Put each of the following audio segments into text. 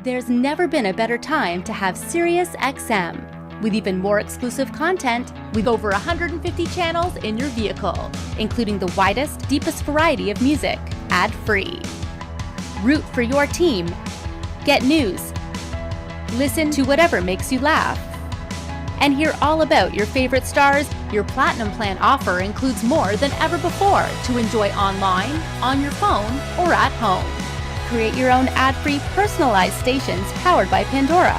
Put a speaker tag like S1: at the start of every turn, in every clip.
S1: There's never been a better time to have SiriusXM. With even more exclusive content, with over 150 channels in your vehicle, including the widest, deepest variety of music, ad-free. Root for your team. Get news. Listen to whatever makes you laugh. And hear all about your favorite stars. Your Platinum Plan offer includes more than ever before to enjoy online, on your phone, or at home. Create your own ad-free personalized stations powered by Pandora.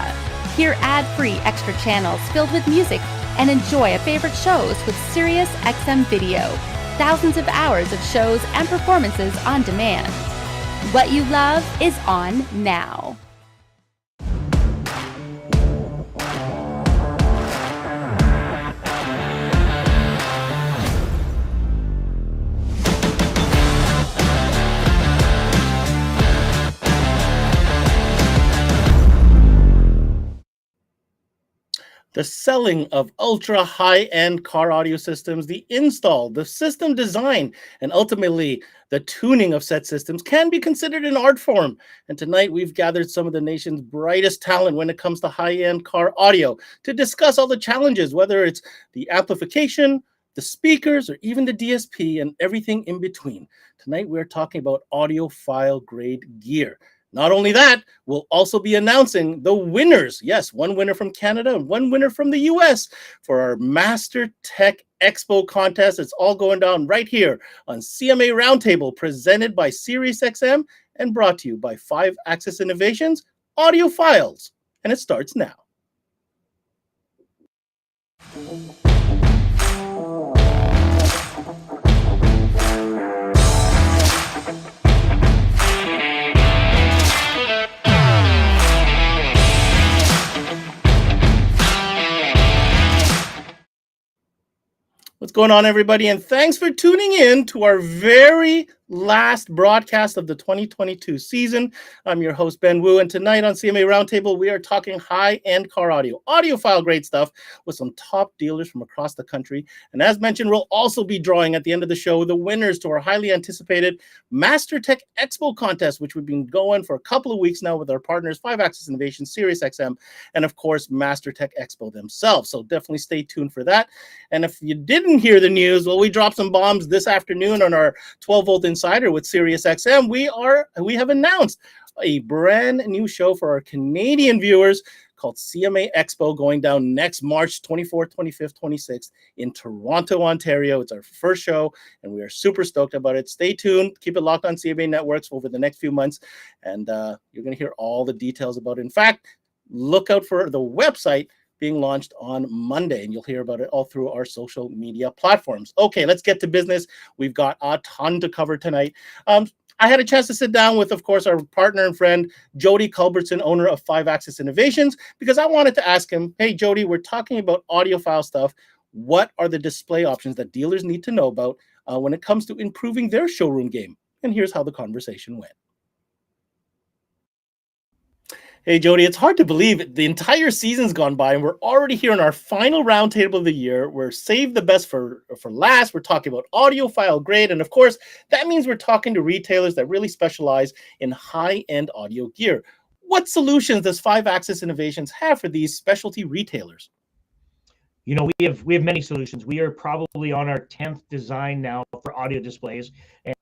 S1: Hear ad-free extra channels filled with music and enjoy a favorite shows with SiriusXM Video. Thousands of hours of shows and performances on demand. What you love is on now.
S2: The selling of ultra high-end car audio systems, the install, the system design, and ultimately the tuning of said systems can be considered an art form. And tonight we've gathered some of the nation's brightest talent when it comes to high-end car audio to discuss all the challenges, whether it's the amplification, the speakers, or even the DSP and everything in between. Tonight we're talking about audiophile grade gear. Not only that, we'll also be announcing the winners. Yes, one winner from Canada and one winner from the US for our Mastertech EXPO contest. It's all going down right here on CMA Roundtable, presented by SiriusXM and brought to you by 5-Axis Innovations, Audiophiles. And it starts now. What's going on, everybody? And thanks for tuning in to our very last broadcast of the 2022 season. I'm your host, Ben Wu, and tonight on CMA Roundtable, we are talking high-end car audio, audiophile grade stuff with some top dealers from across the country. And as mentioned, we'll also be drawing at the end of the show the winners to our highly anticipated Mastertech EXPO contest, which we've been going for a couple of weeks now with our partners, 5-Axis Innovations, SiriusXM, and of course, Mastertech EXPO themselves. So definitely stay tuned for that. And if you didn't hear the news, well, we dropped some bombs this afternoon on our 12-volt Insider with SiriusXM. We have announced a brand new show for our Canadian viewers called CMA EXPO, going down next March 24th, 25th, 26th in Toronto, Ontario. It's our first show, and we are super stoked about it. Stay tuned. Keep it locked on CMA Networks over the next few months, and you're going to hear all the details about it. In fact, look out for the website being launched on Monday, and you'll hear about it all through our social media platforms. Okay, let's get to business. We've got a ton to cover tonight. I had a chance to sit down with, of course, our partner and friend, Jody Culbertson, owner of 5-Axis Innovations, because I wanted to ask him, hey, Jody, we're talking about audiophile stuff. What are the display options that dealers need to know about when it comes to improving their showroom game? And here's how the conversation went. Hey, Jody, it's hard to believe the entire season's gone by and we're already here on our final roundtable of the year. We're saved the best for last. We're talking about audiophile grade. And of course, that means we're talking to retailers that really specialize in high-end audio gear. What solutions does 5-Axis Innovations have for these specialty retailers?
S3: You know, we have many solutions. We are probably on our 10th design now for audio displays.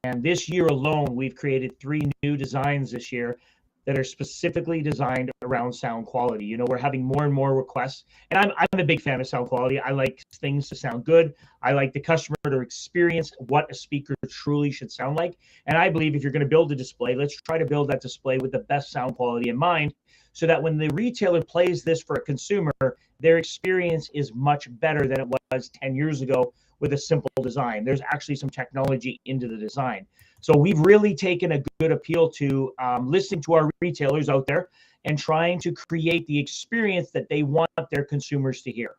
S3: And this year alone, we've created 3 new designs this year that are specifically designed around sound quality. You know, we're having more and more requests, and I'm a big fan of sound quality. I like things to sound good. I like the customer to experience what a speaker truly should sound like. And I believe if you're going to build a display, let's try to build that display with the best sound quality in mind, so that when the retailer plays this for a consumer, their experience is much better than it was 10 years ago with a simple design. There's actually some technology into the design. So we've really taken a good appeal to listening to our retailers out there and trying to create the experience that they want their consumers to hear.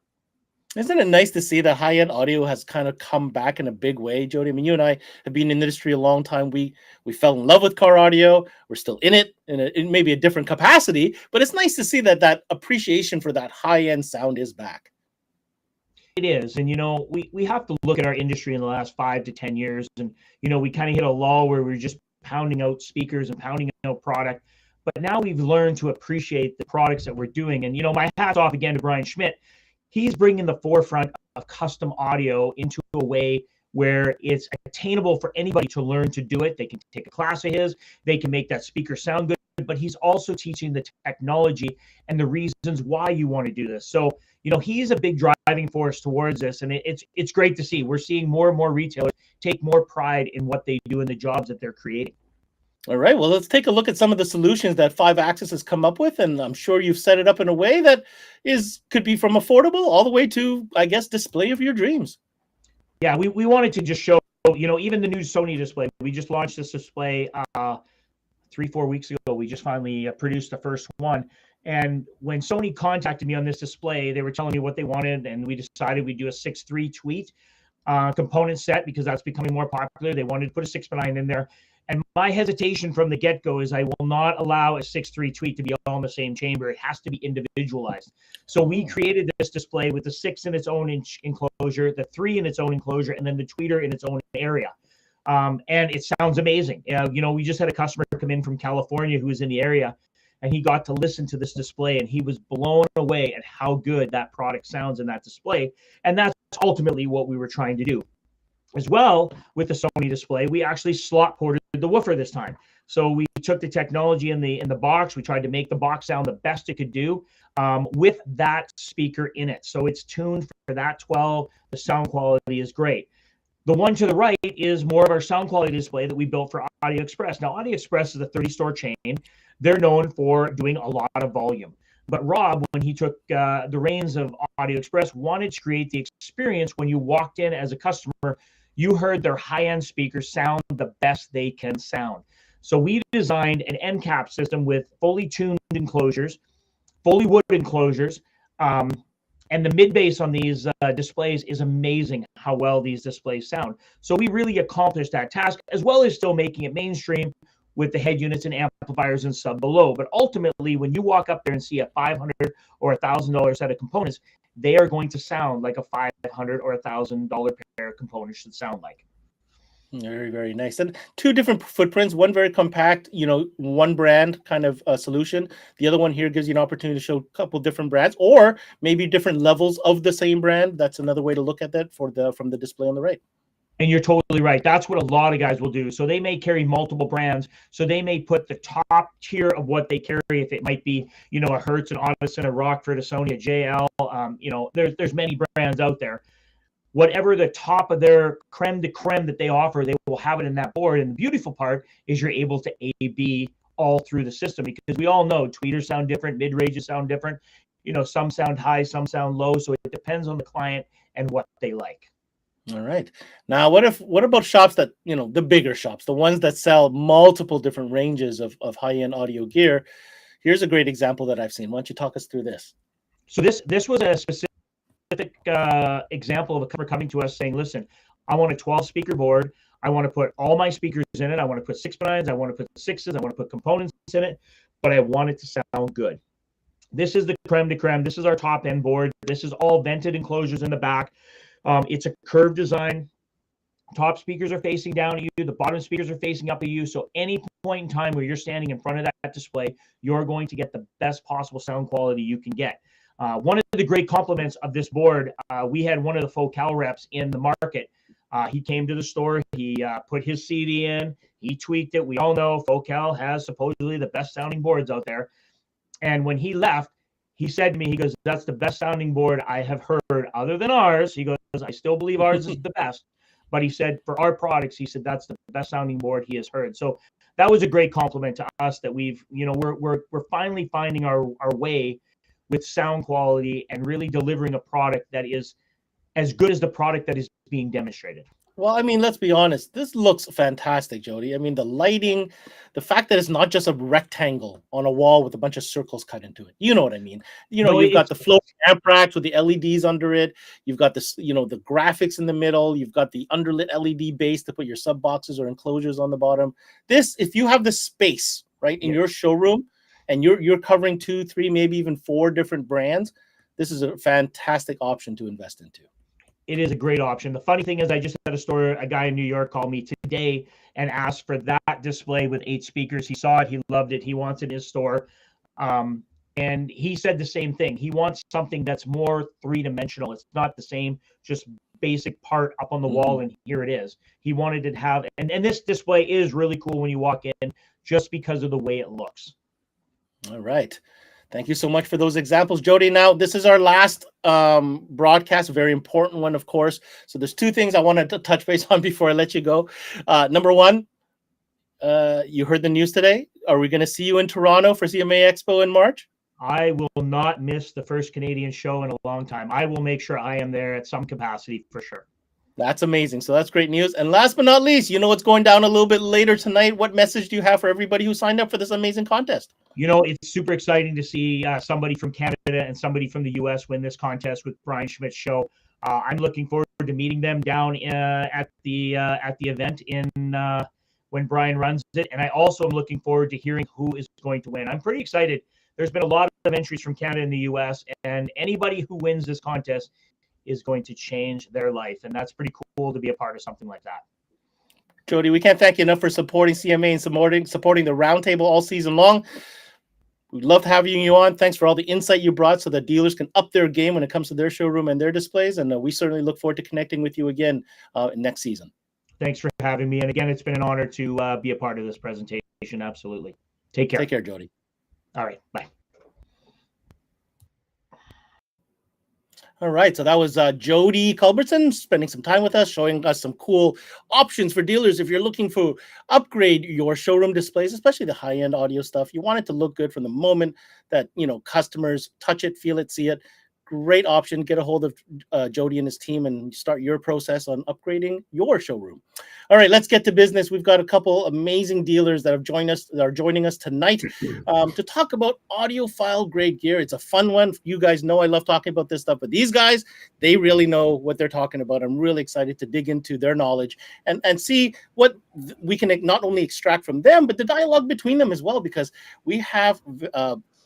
S2: Isn't it nice to see that high-end audio has kind of come back in a big way, Jody? I mean, you and I have been in the industry a long time. We fell in love with car audio. We're still in it in maybe a different capacity, but it's nice to see that that appreciation for that high-end sound is back.
S3: It is. And, you know, we have to look at our industry in the last 5 to 10 years. And, you know, we kind of hit a lull where we're just pounding out speakers and pounding out product. but now we've learned to appreciate the products that we're doing. And, my hat's off again to Brian Schmidt. He's bringing the forefront of custom audio into a way where it's attainable for anybody to learn to do it. They can take a class of his, they can make that speaker sound good, but he's also teaching the technology and the reasons why you want to do this. So, he's a big driving force towards this, and it's great to see. We're seeing more and more retailers take more pride in what they do and the jobs that they're creating.
S2: All right, well, let's take a look at some of the solutions that 5-Axis has come up with, and I'm sure you've set it up in a way that could be from affordable all the way to, I guess, display of your dreams.
S3: Yeah, we wanted to just show, even the new Sony display. We just launched this display 3-4 weeks ago. We just finally produced the first one. And when Sony contacted me on this display, they were telling me what they wanted, and we decided we'd do a 6.3 tweet component set because that's becoming more popular. They wanted to put a 6x9 in there. And my hesitation from the get-go is I will not allow a 6.3 tweet to be all in the same chamber. It has to be individualized. So we created this display with the 6 in its own enclosure, the 3 in its own enclosure, and then the tweeter in its own area. And it sounds amazing. We just had a customer come in from California who was in the area, and he got to listen to this display, and he was blown away at how good that product sounds in that display. And that's ultimately what we were trying to do. As well, with the Sony display, we actually slot ported the woofer this time. So we took the technology in the box. We tried to make the box sound the best it could do with that speaker in it. So it's tuned for that 12. The sound quality is great. The one to the right is more of our sound quality display that we built for Audio Express. Now, Audio Express is a 30-store chain. They're known for doing a lot of volume. But Rob, when he took the reins of Audio Express, wanted to create the experience when you walked in as a customer, you heard their high-end speakers sound the best they can sound. So we designed an end cap system with fully tuned enclosures, fully wood enclosures, and the mid-bass on these displays is amazing how well these displays sound. So we really accomplished that task, as well as still making it mainstream with the head units and amplifiers and sub below. But ultimately, when you walk up there and see a $500 or $1,000 set of components, they are going to sound like a $500 or $1,000 pair of components should sound like.
S2: Very, very nice. And 2 different footprints, one very compact, one brand kind of solution. The other one here gives you an opportunity to show a couple different brands or maybe different levels of the same brand. That's another way to look at that from the display on the right.
S3: And you're totally right. That's what a lot of guys will do. So they may carry multiple brands. So they may put the top tier of what they carry, if it might be, a Hertz, an Audison, a Rockford, a Sony, a JL. There's many brands out there. Whatever the top of their creme de creme that they offer, they will have it in that board. And the beautiful part is you're able to A/B all through the system, because we all know tweeters sound different, mid-ranges sound different. Some sound high, some sound low. So it depends on the client and what they like.
S2: All right. Now, what about shops that, the bigger shops, the ones that sell multiple different ranges of high-end audio gear? Here's a great example that I've seen. Why don't you talk us through this?
S3: So this was a specific example of a customer coming to us saying, listen, I want a 12-speaker board. I want to put all my speakers in it. I want to put 6x9s. I want to put 6s. I want to put components in it, but I want it to sound good. This is the creme de creme. This is our top-end board. This is all vented enclosures in the back. It's a curved design. Top speakers are facing down at you. The bottom speakers are facing up at you. So any point in time where you're standing in front of that display, you're going to get the best possible sound quality you can get. One of the great compliments of this board, we had one of the Focal reps in the market. He came to the store. He put his CD in. He tweaked it. We all know Focal has supposedly the best sounding boards out there. And when he left, he said to me, he goes, that's the best sounding board I have heard other than ours. He goes, I still believe ours is the best. But he said, for our products, he said, that's the best sounding board he has heard. So that was a great compliment to us that we're finally finding our way with sound quality and really delivering a product that is as good as the product that is being demonstrated.
S2: Well, I mean, let's be honest. This looks fantastic, Jody. I mean, the lighting, the fact that it's not just a rectangle on a wall with a bunch of circles cut into it. You know what I mean? You've got the floating amp racks with the LEDs under it. You've got this, the graphics in the middle. You've got the underlit LED base to put your sub boxes or enclosures on the bottom. This, if you have the space, right, in your showroom, and you're covering 2, 3, maybe even 4 different brands, this is a fantastic option to invest into.
S3: it is a great option. The funny thing is, I just had a guy in New York call me today and asked for that display with 8 speakers. He saw it, he loved it, he wants it in his store. And he said the same thing. He wants something that's more three-dimensional. It's not the same, just basic part up on the wall, and here it is. He wanted to have, and this display is really cool when you walk in, just because of the way it looks.
S2: All right. Thank you so much for those examples, Jody. Now, this is our last broadcast, a very important one, of course. So there's 2 things I wanted to touch base on before I let you go. Number one, you heard the news today. Are we going to see you in Toronto for CMA Expo in March?
S3: I will not miss the first Canadian show in a long time. I will make sure I am there at some capacity for sure.
S2: That's amazing. So that's great news. And last but not least, you know what's going down a little bit later tonight. What message do you have for everybody who signed up for this amazing contest?
S3: You know, it's super exciting to see somebody from Canada and somebody from the U.S. win this contest with Brian Schmidt's show. I'm looking forward to meeting them down at the event in when Brian runs it. And I also am looking forward to hearing who is going to win. I'm pretty excited. There's been a lot of entries from Canada and the U.S., and anybody who wins this contest is going to change their life. And that's pretty cool to be a part of something like that.
S2: Jody, we can't thank you enough for supporting CMA and supporting the Roundtable all season long. We'd love having you on. Thanks for all the insight you brought so that dealers can up their game when it comes to their showroom and their displays. And we certainly look forward to connecting with you again next season.
S3: Thanks for having me. And again, it's been an honor to be a part of this presentation. Absolutely. Take care.
S2: Take care, Jody.
S3: All right. Bye.
S2: All right, so that was Jody Culbertson spending some time with us, showing us some cool options for dealers. If you're looking to upgrade your showroom displays, especially the high-end audio stuff, you want it to look good from the moment that, you know, customers touch it, feel it, see it. Great option. Get a hold of Jody and his team and start your process on upgrading your showroom. All right, let's get to business. We've got a couple amazing dealers that are joining us tonight to talk about audiophile grade gear. It's a fun one. You guys know I love talking about this stuff, but these guys, they really know what they're talking about. I'm really excited to dig into their knowledge and see what we can not only extract from them, but the dialogue between them as well, because we have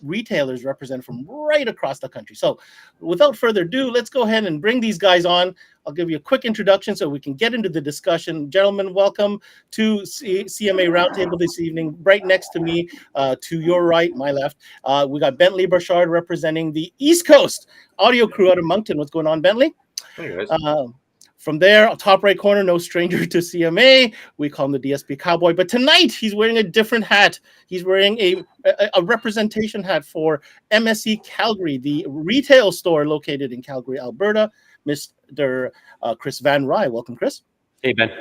S2: retailers represented from right across the country. So without further ado, let's go ahead and bring these guys on. I'll give you a quick introduction so we can get into the discussion. Gentlemen, welcome to CMA Roundtable this evening. Right next to me, to your right, my left, we got Bentley Burchard representing the East Coast audio crew out of Moncton. What's going on, Bentley?
S4: Hey, guys.
S2: From there, top right corner, no stranger to CMA. We call him the DSP Cowboy. But tonight, he's wearing a different hat. He's wearing a representation hat for MSE Calgary, the retail store located in Calgary, Alberta. Mr. Chris Van Rye. Welcome, Chris.
S4: Hey, Ben.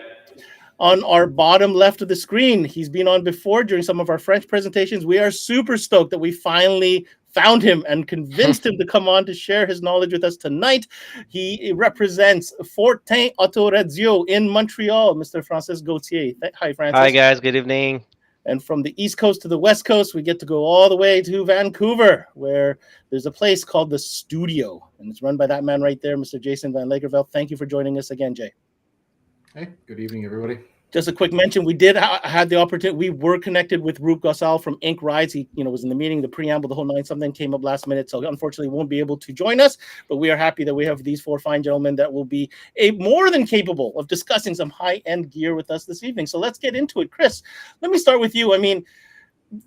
S2: On our bottom left of the screen, he's been on before during some of our French presentations. We are super stoked that we finally found him and convinced him to come on to share his knowledge with us tonight. He represents Fortin Autoradio in Montreal, Mr. Francis Gauthier. Hi, Francis.
S4: Hi, guys. Good evening.
S2: And from the East Coast to the West Coast, we get to go all the way to Vancouver, where there's a place called The Studio, and it's run by that man right there, Mr. Jason Van Lagerveld. Thank you for joining us again, Jay.
S5: Hey, good evening, everybody.
S2: Just a quick mention, we did had the opportunity. We were connected with Roop Gosal from Inc. Rides. He, was in the meeting, the preamble, the whole nine. Something came up last minute, so unfortunately won't be able to join us. But we are happy that we have these 4 fine gentlemen that will be more than capable of discussing some high-end gear with us this evening. So let's get into it. Chris, let me start with you. I mean,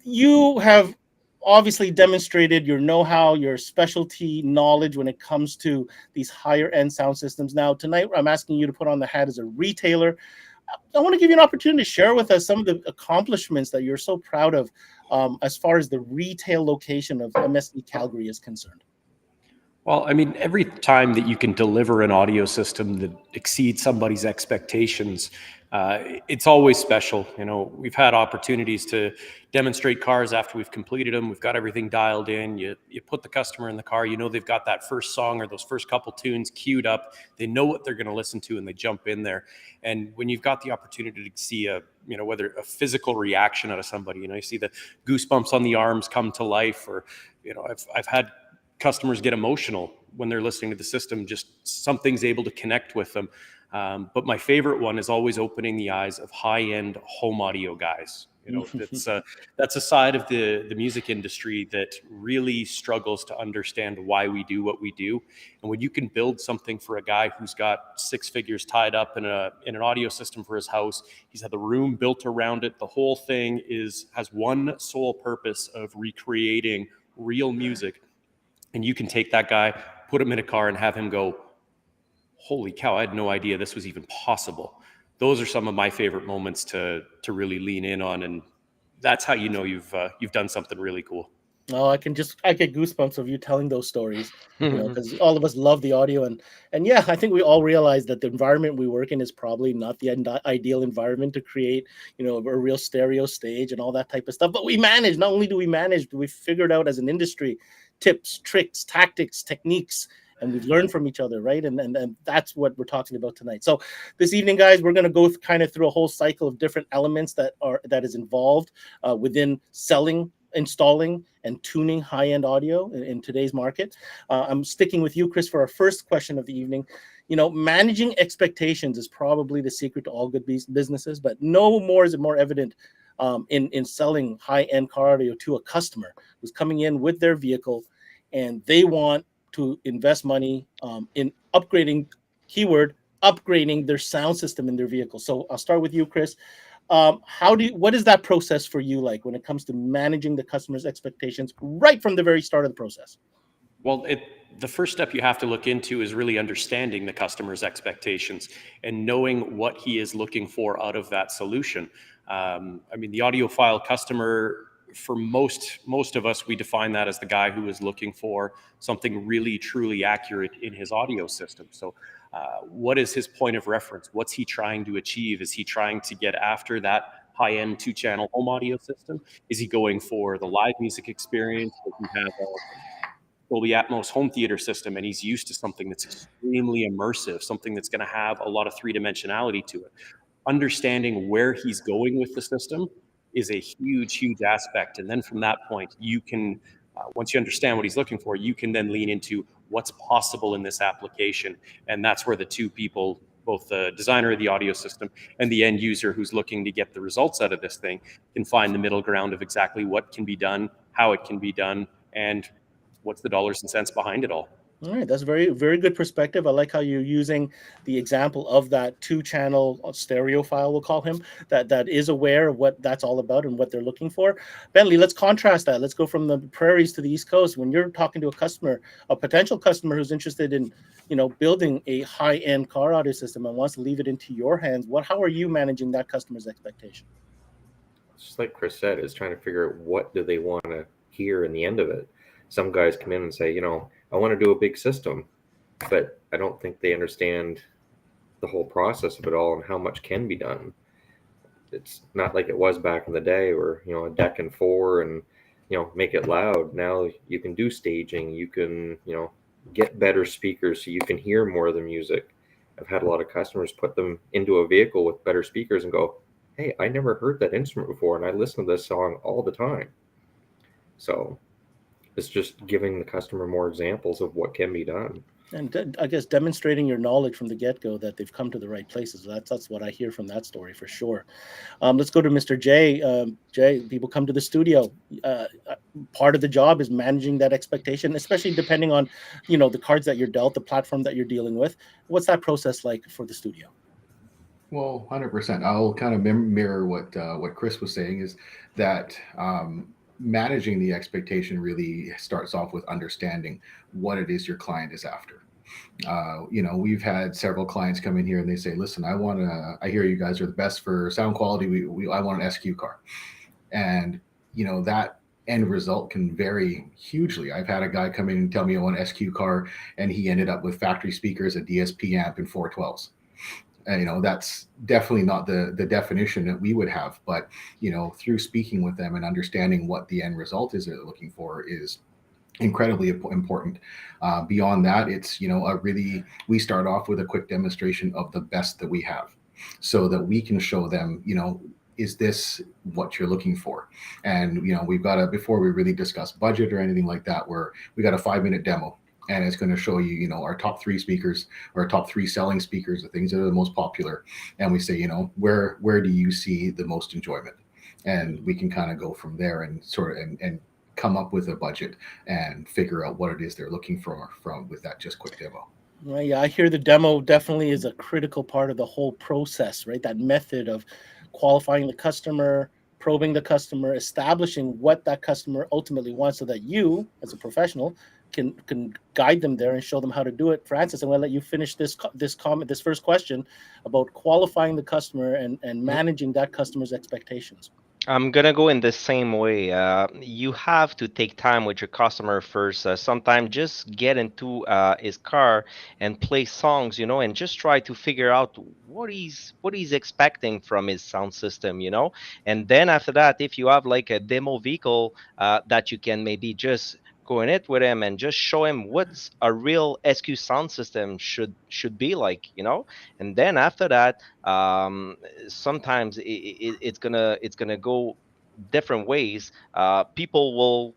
S2: you have obviously demonstrated your know-how, your specialty knowledge when it comes to these higher-end sound systems. Now, tonight, I'm asking you to put on the hat as a retailer. I want to give you an opportunity to share with us some of the accomplishments that you're so proud of as far as the retail location of MSE Calgary is concerned.
S5: Well, I mean, every time that you can deliver an audio system that exceeds somebody's expectations, it's always special. We've had opportunities to demonstrate cars after we've completed them. We've got everything dialed in. You put the customer in the car, they've got that first song or those first couple tunes queued up. They know what they're going to listen to and they jump in there. And when you've got the opportunity to see whether a physical reaction out of somebody, you see the goosebumps on the arms come to life, or, I've had customers get emotional when they're listening to the system, just something's able to connect with them. But my favorite one is always opening the eyes of high-end home audio guys. You know, that's a side of the music industry that really struggles to understand why we do what we do. And when you can build something for a guy who's got 6 figures tied up in an audio system for his house, he's had the room built around it. The whole thing has one sole purpose of recreating real music. And you can take that guy, put him in a car, and have him go, holy cow, I had no idea this was even possible. Those are some of my favorite moments to really lean in on, and that's how you know you've done something really cool.
S2: Oh, I get goosebumps of you telling those stories, because all of us love the audio, and yeah, I think we all realize that the environment we work in is probably not the ideal environment to create, a real stereo stage and all that type of stuff. But we manage. Not only do we manage, but we figured out as an industry tips, tricks, tactics, techniques, and we've learned from each other, right? And that's what we're talking about tonight. So this evening, guys, we're going to go kind of through a whole cycle of different elements that is involved within selling, installing, and tuning high-end audio in today's market. I'm sticking with you, Chris, for our first question of the evening. Managing expectations is probably the secret to all good businesses, but no more is it more evident in selling high-end car audio to a customer who's coming in with their vehicle, and they want to invest money in upgrading their sound system in their vehicle. So I'll start with you, Chris. What is that process for you like when it comes to managing the customer's expectations right from the very start of the process?
S5: Well, the first step you have to look into is really understanding the customer's expectations and knowing what he is looking for out of that solution. The audiophile customer, for most of us, we define that as the guy who is looking for something really, truly accurate in his audio system. So what is his point of reference? What's he trying to achieve? Is he trying to get after that high-end 2-channel home audio system? Is he going for the live music experience? Does he have a Dolby Atmos home theater system and he's used to something that's extremely immersive, something that's going to have a lot of three-dimensionality to it? Understanding where he's going with the system is a huge, huge aspect. And then from that point, you can, once you understand what he's looking for, you can then lean into what's possible in this application. And that's where the two people, both the designer of the audio system and the end user who's looking to get the results out of this thing, can find the middle ground of exactly what can be done, how it can be done, and what's the dollars and cents behind it all.
S2: All right, that's very, very good perspective. I like how you're using the example of that 2-channel stereophile, we'll call him, that is aware of what that's all about and what they're looking for. Bentley, let's contrast that. Let's go from the prairies to the East Coast. When you're talking to a potential customer who's interested in, building a high-end car audio system and wants to leave it into your hands, how are you managing that customer's expectation?
S6: Just like Chris said, is trying to figure out what do they want to hear in the end of it. Some guys come in and say, I want to do a big system, but I don't think they understand the whole process of it all and how much can be done. It's not like it was back in the day where, a deck and 4 and, make it loud. Now you can do staging, you can, get better speakers so you can hear more of the music. I've had a lot of customers put them into a vehicle with better speakers and go, hey, I never heard that instrument before and I listen to this song all the time. So it's just giving the customer more examples of what can be done.
S2: And I guess demonstrating your knowledge from the get-go that they've come to the right places. That's what I hear from that story for sure. Let's go to Mr. J. Jay, people come to the studio. Part of the job is managing that expectation, especially depending on, the cards that you're dealt, the platform that you're dealing with. What's that process like for the studio?
S7: Well, 100%. I'll kind of mirror what Chris was saying is that managing the expectation really starts off with understanding what it is your client is after. We've had several clients come in here and they say, listen, I hear you guys are the best for sound quality. I want an SQ car. And, that end result can vary hugely. I've had a guy come in and tell me I want an SQ car and he ended up with factory speakers, a DSP amp, and 412s. That's definitely not the definition that we would have, but, through speaking with them and understanding what the end result is they're looking for is incredibly important. Beyond that, it's, we start off with a quick demonstration of the best that we have so that we can show them, is this what you're looking for? And, we've got before we really discuss budget or anything like that, we got a 5-minute demo. And it's going to show you, our top 3 speakers or top 3 selling speakers, the things that are the most popular. And we say, where do you see the most enjoyment? and we can kind of go from there and sort of and come up with a budget and figure out what it is they're looking for from with that just quick demo.
S2: Well, yeah, I hear the demo definitely is a critical part of the whole process, right? That method of qualifying the customer, probing the customer, establishing what that customer ultimately wants, so that you, as a professional, can guide them there and show them how to do it. Francis, I'm going to let you finish this first question about qualifying the customer and managing that customer's expectations.
S4: I'm gonna go in the same way. You have to take time with your customer first. Sometimes just get into his car and play songs, and just try to figure out what he's expecting from his sound system, And then after that, if you have like a demo vehicle that you can maybe just go in it with him and just show him what's a real SQ sound system should be like, And then after that, sometimes it's gonna go different ways. People will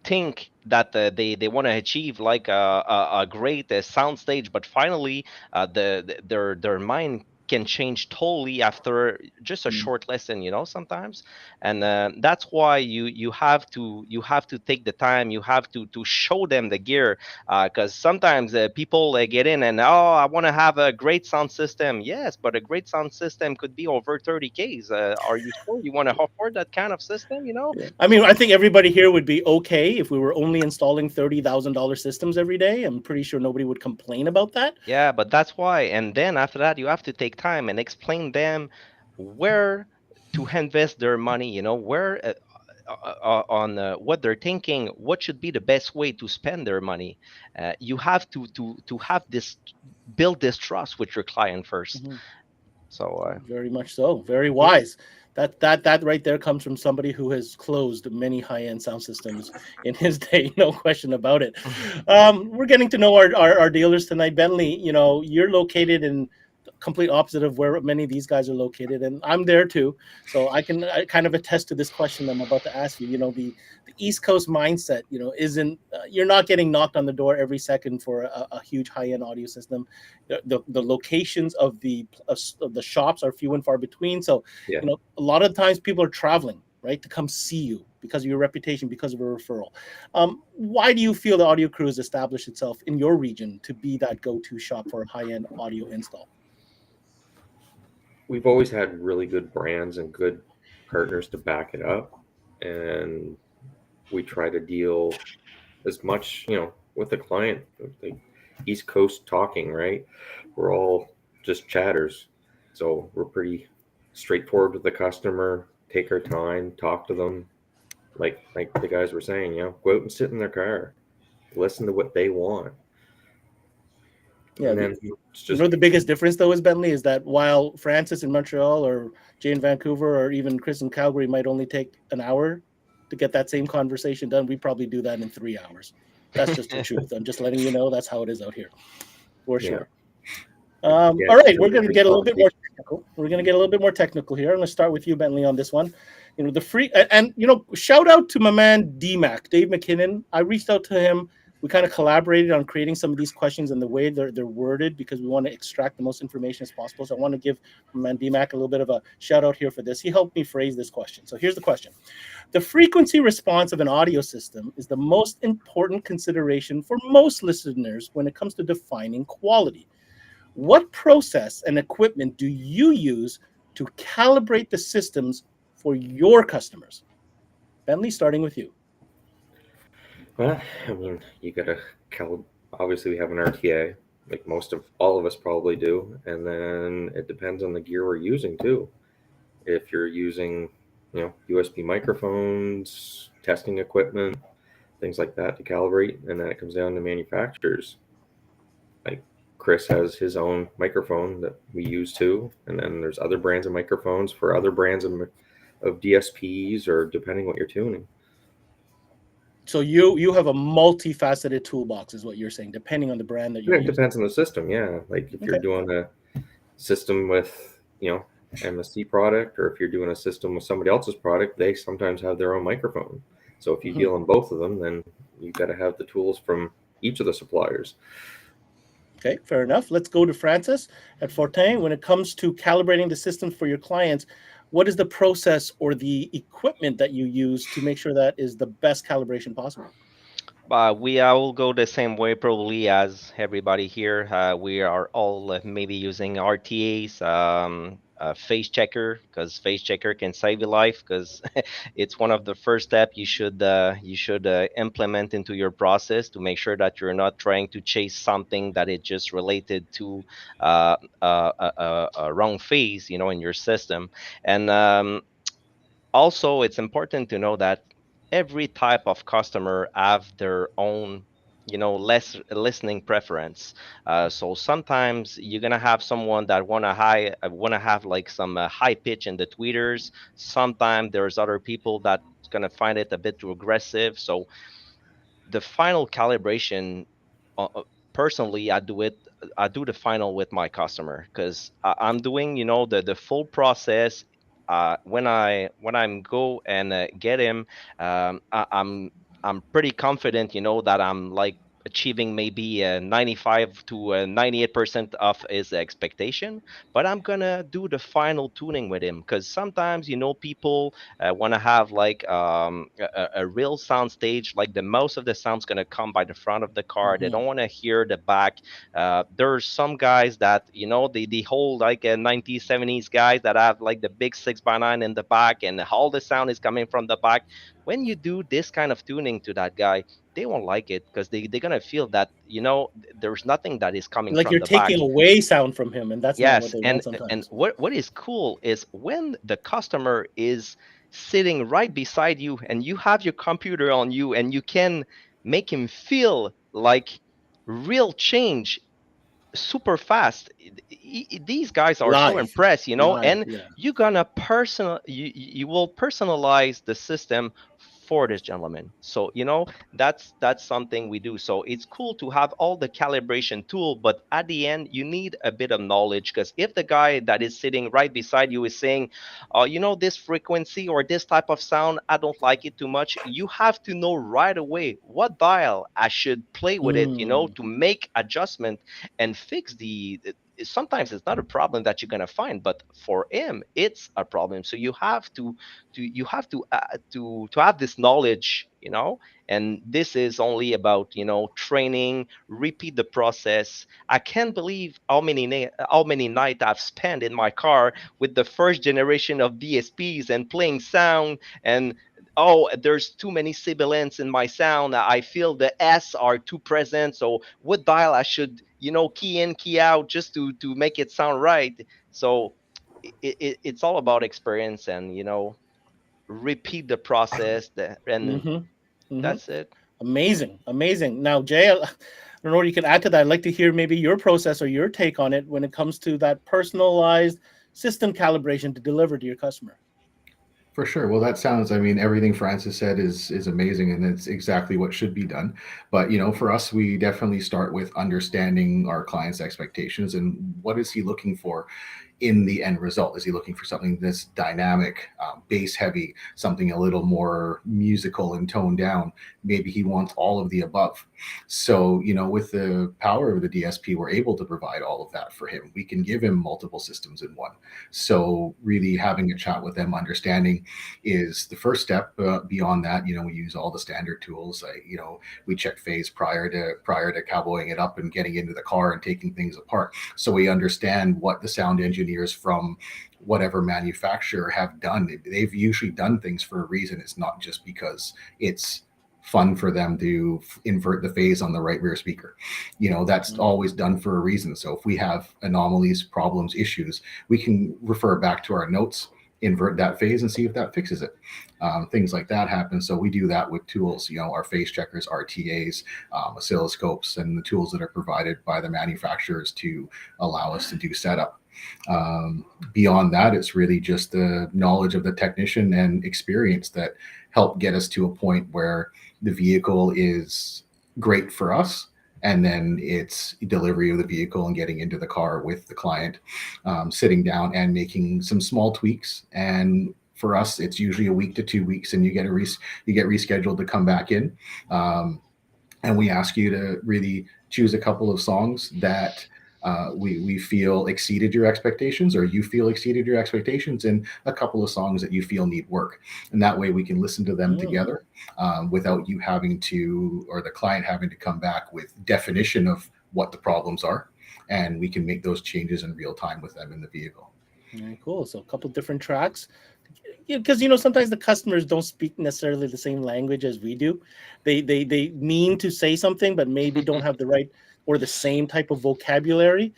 S4: think that they want to achieve like a great sound stage, but finally their mind can change totally after just a short lesson, sometimes. And that's why you have to take the time. You have to show them the gear, because sometimes people get in and, I want to have a great sound system. Yes, but a great sound system could be over 30Ks. Are you sure you want to afford that kind of system?
S2: Yeah. I mean, I think everybody here would be okay if we were only installing $30,000 systems every day. I'm pretty sure nobody would complain about that.
S4: Yeah, but that's why. And then after that, you have to take time and explain them where to invest their money, where on what they're thinking, what should be the best way to spend their money. You have to have build this trust with your client first.
S2: Mm-hmm.
S4: So
S2: very much so. Very wise. That right there comes from somebody who has closed many high-end sound systems in his day, no question about it. We're getting to know our dealers tonight. Bentley, you're located in complete opposite of where many of these guys are located, and I'm there too, so I kind of attest to this question I'm about to ask you. The East Coast mindset, isn't you're not getting knocked on the door every second for a huge high-end audio system. The locations of the shops are few and far between, so
S6: Yeah.
S2: A lot of times people are traveling, right, to come see you because of your reputation, because of a referral. Why do you feel the Audio Crew has established itself in your region to be that go-to shop for a high-end audio install?
S6: We've always had really good brands and good partners to back it up, and we try to deal as much, with the client. The East Coast talking, right? We're all just chatters, so we're pretty straightforward with the customer. Take our time, talk to them, like the guys were saying. Go out and sit in their car, listen to what they want.
S2: Yeah,
S6: and then it's just
S2: the biggest difference though is, Bentley, is that while Francis in Montreal or Jay in Vancouver or even Chris in Calgary might only take an hour to get that same conversation done, we probably do that in 3 hours. That's just the truth. I'm just letting you know that's how it is out here, for sure. All right, we're going to get a little bit more technical. We're going to get a little bit more technical here. I'm going to start with you, Bentley, on this one. The free and shout out to my man DMAC, Dave McKinnon. I reached out to him. We kind of collaborated on creating some of these questions and the way they're worded, because we want to extract the most information as possible. So I want to give my man DMAC a little bit of a shout out here for this. He helped me phrase this question. So here's the question. The frequency response of an audio system is the most important consideration for most listeners when it comes to defining quality. What process and equipment do you use to calibrate the systems for your customers? Bentley, starting with you.
S6: Well, I mean, you gotta obviously we have an RTA, like all of us probably do, and then it depends on the gear we're using too. If you're using, USB microphones, testing equipment, things like that to calibrate, and then it comes down to manufacturers. Like Chris has his own microphone that we use too, and then there's other brands of microphones for other brands of DSPs, or depending what you're tuning.
S2: So you have a multifaceted toolbox, is what you're saying, depending on the brand that you're using.
S6: It depends on the system, yeah. Like if you're doing a system with, MSC product, or if you're doing a system with somebody else's product, they sometimes have their own microphone. So if you deal in both of them, then you've got to have the tools from each of the suppliers.
S2: Okay, fair enough. Let's go to Francis at Fortin. When it comes to calibrating the system for your clients, what is the process or the equipment that you use to make sure that is the best calibration possible?
S4: We all go the same way probably as everybody here. We are all maybe using RTAs, face checker, because face checker can save your life. Because it's one of the first step you should implement into your process to make sure that you're not trying to chase something that is just related to a wrong phase, in your system. And also, it's important to know that every type of customer have their own less listening preference. So sometimes you're gonna have someone that wanna have like some high pitch in the tweeters. Sometimes there's other people that's gonna find it a bit too aggressive. So the final calibration, personally, I do the final with my customer, because I'm doing the full process. When I'm go and get him, I'm pretty confident, that I'm like achieving maybe 95 to 98% of his expectation. But I'm gonna do the final tuning with him, because sometimes people want to have like a real sound stage. Like the most of the sound's going to come by the front of the car. They don't want to hear the back. There's some guys that the whole like 90s 70s guys that have like the big 6x9 in the back, and all the sound is coming from the back. When you do this kind of tuning to that guy, they won't like it, because they're going to feel that there's nothing that is coming
S2: Like
S4: from
S2: you're
S4: the back.
S2: taking away sound from him, and that's not what
S4: Yes,
S2: they
S4: and
S2: want
S4: and
S2: sometimes.
S4: what is cool is when the customer is sitting right beside you and you have your computer on you, and you can make him feel like real change super fast. These guys are so
S2: Live,
S4: impressed,
S2: live,
S4: and
S2: yeah.
S4: you will personalize the system for this gentleman. So that's something we do. So it's cool to have all the calibration tool, but at the end you need a bit of knowledge, because if the guy that is sitting right beside you is saying, this frequency or this type of sound, I don't like it too much, you have to know right away what dial I should play with it,
S2: Mm.
S4: to make adjustment and fix sometimes it's not a problem that you're going to find, but for him it's a problem. So you have to have this knowledge, and this is only about training, repeat the process. I can't believe how many nights I've spent in my car with the first generation of DSPs and playing sound, and oh, there's too many sibilants in my sound. I feel the S are too present. So what dial I should, key in, key out, just to make it sound right. So it's all about experience, and repeat the process, and
S2: Mm-hmm. Mm-hmm.
S4: that's it.
S2: Amazing, amazing. Now, Jay, I don't know what you can add to that. I'd like to hear maybe your process or your take on it when it comes to that personalized system calibration to deliver to your customer.
S7: For sure. Well, that sounds, I mean, everything Francis said is amazing, and it's exactly what should be done. But, for us, we definitely start with understanding our client's expectations and what is he looking for in the end result. Is he looking for something that's dynamic, bass heavy, something a little more musical and toned down? Maybe he wants all of the above. So, with the power of the DSP, we're able to provide all of that for him. We can give him multiple systems in one. So really having a chat with them, understanding is the first step. Beyond that, we use all the standard tools. We check phase prior to cowboying it up and getting into the car and taking things apart. So we understand what the sound engineers from whatever manufacturer have done. They've usually done things for a reason. It's not just because it's fun for them to invert the phase on the right rear speaker. That's always done for a reason. So if we have anomalies, problems, issues, we can refer back to our notes, invert that phase, and see if that fixes it. Things like that happen. So we do that with tools, our phase checkers, RTAs, oscilloscopes, and the tools that are provided by the manufacturers to allow us to do setup. Beyond that, it's really just the knowledge of the technician and experience that help get us to a point where the vehicle is great for us, and then it's delivery of the vehicle and getting into the car with the client, sitting down and making some small tweaks. And for us, it's usually a week to 2 weeks, and you get rescheduled to come back in, and we ask you to really choose a couple of songs that we feel exceeded your expectations, or you feel exceeded your expectations in a couple of songs that you feel need work. And that way we can listen to them together without you having to, or the client having to come back with definition of what the problems are. And we can make those changes in real time with them in the vehicle.
S2: Very cool. So a couple different tracks. Because sometimes the customers don't speak necessarily the same language as we do. They mean to say something, but maybe don't have the right or the same type of vocabulary.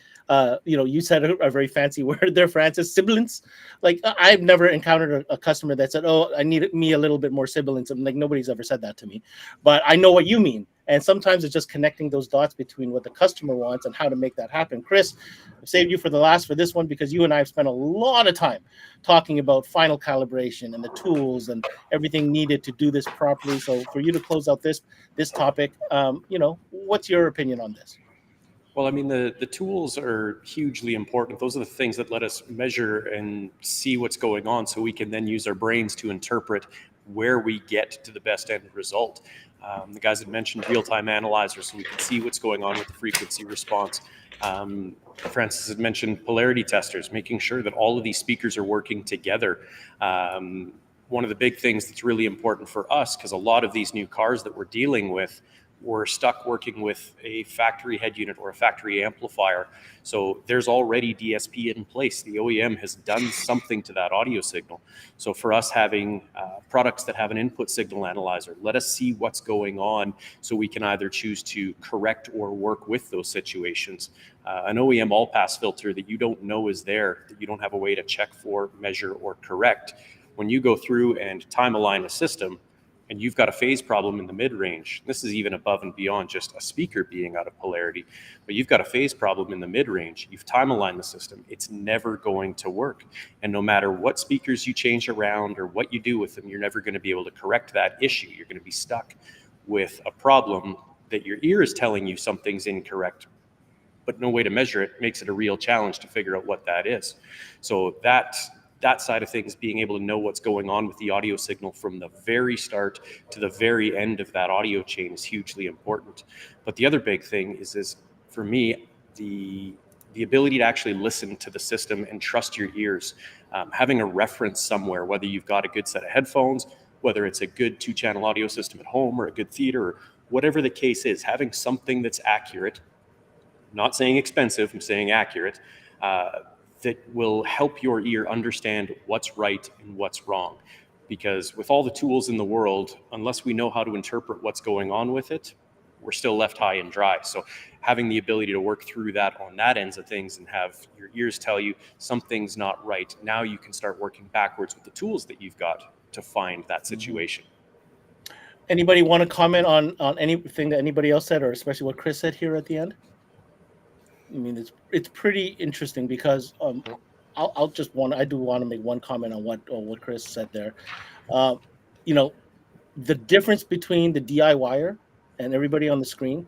S2: You said a very fancy word there, Francis. Sibilance. Like I've never encountered a customer that said, "Oh, I need me a little bit more sibilance." I'm like, nobody's ever said that to me, but I know what you mean. And sometimes it's just connecting those dots between what the customer wants and how to make that happen. Chris, I've saved you for the last for this one because you and I have spent a lot of time talking about final calibration and the tools and everything needed to do this properly. So for you to close out this topic, what's your opinion on this?
S5: Well, I mean, the tools are hugely important. Those are the things that let us measure and see what's going on so we can then use our brains to interpret where we get to the best end result. The guys had mentioned real-time analyzers, so we can see what's going on with the frequency response. Francis had mentioned polarity testers, making sure that all of these speakers are working together. One of the big things that's really important for us, because a lot of these new cars that we're dealing with, we're stuck working with a factory head unit or a factory amplifier. So there's already DSP in place. The OEM has done something to that audio signal. So for us having products that have an input signal analyzer, let us see what's going on so we can either choose to correct or work with those situations. An OEM all-pass filter that you don't know is there, that you don't have a way to check for, measure, or correct. When you go through and time align a system, and you've got a phase problem in the mid-range, this is even above and beyond just a speaker being out of polarity, but you've got a phase problem in the mid-range, you've time aligned the system, it's never going to work. And no matter what speakers you change around or what you do with them, you're never going to be able to correct that issue. You're going to be stuck with a problem that your ear is telling you something's incorrect, but no way to measure it. Makes it a real challenge to figure out what that is. So that side of things, being able to know what's going on with the audio signal from the very start to the very end of that audio chain is hugely important. But the other big thing is for me, the ability to actually listen to the system and trust your ears. Having a reference somewhere, whether you've got a good set of headphones, whether it's a good 2-channel audio system at home or a good theater, or whatever the case is, having something that's accurate, not saying expensive, I'm saying accurate, that will help your ear understand what's right and what's wrong. Because with all the tools in the world, unless we know how to interpret what's going on with it, we're still left high and dry. So having the ability to work through that on that ends of things and have your ears tell you something's not right, now you can start working backwards with the tools that you've got to find that situation.
S2: Anybody want to comment on anything that anybody else said, or especially what Chris said here at the end? I mean, it's pretty interesting because I do want to make one comment on what Chris said there. The difference between the DIYer and everybody on the screen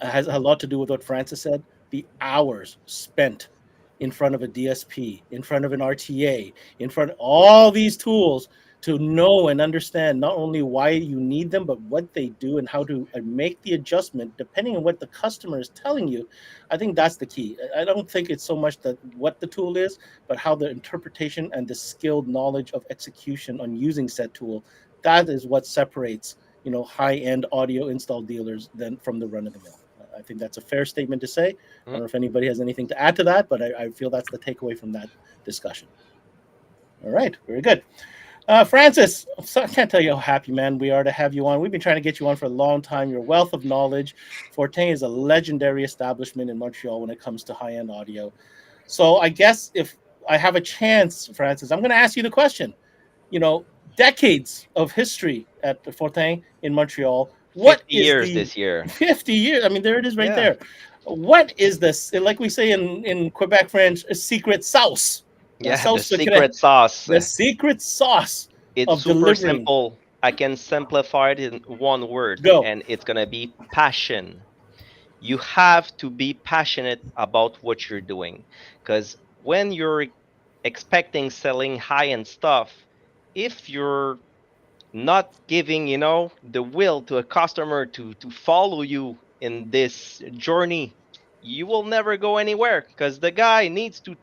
S2: has a lot to do with what Francis said. The hours spent in front of a DSP, in front of an RTA, in front of all these tools to know and understand not only why you need them, but what they do and how to make the adjustment depending on what the customer is telling you. I think that's the key. I don't think it's so much that what the tool is, but how the interpretation and the skilled knowledge of execution on using said tool. That is what separates, high-end audio install dealers than from the run-of-the-mill. I think that's a fair statement to say. I don't know if anybody has anything to add to that, but I feel that's the takeaway from that discussion. All right, very good. Francis, I can't tell you how happy, man, we are to have you on. We've been trying to get you on for a long time. Your wealth of knowledge. Fortin is a legendary establishment in Montreal when it comes to high-end audio. So I guess if I have a chance, Francis, I'm going to ask you the question. Decades of history at the Fortin in Montreal. What
S4: 50
S2: is
S4: years this year.
S2: 50 years? I mean, there it is right
S4: Yeah.
S2: there. What is this, like we say in Quebec French, a secret sauce?
S4: Yeah, the secret sauce.
S2: The secret sauce
S4: It's
S2: of
S4: super
S2: delivering.
S4: simple. I can simplify it in one word,
S2: Go.
S4: and it's going to be passion. You have to be passionate about what you're doing, because when you're expecting selling high-end stuff, if you're not giving the will to a customer to follow you in this journey, you will never go anywhere because the guy needs to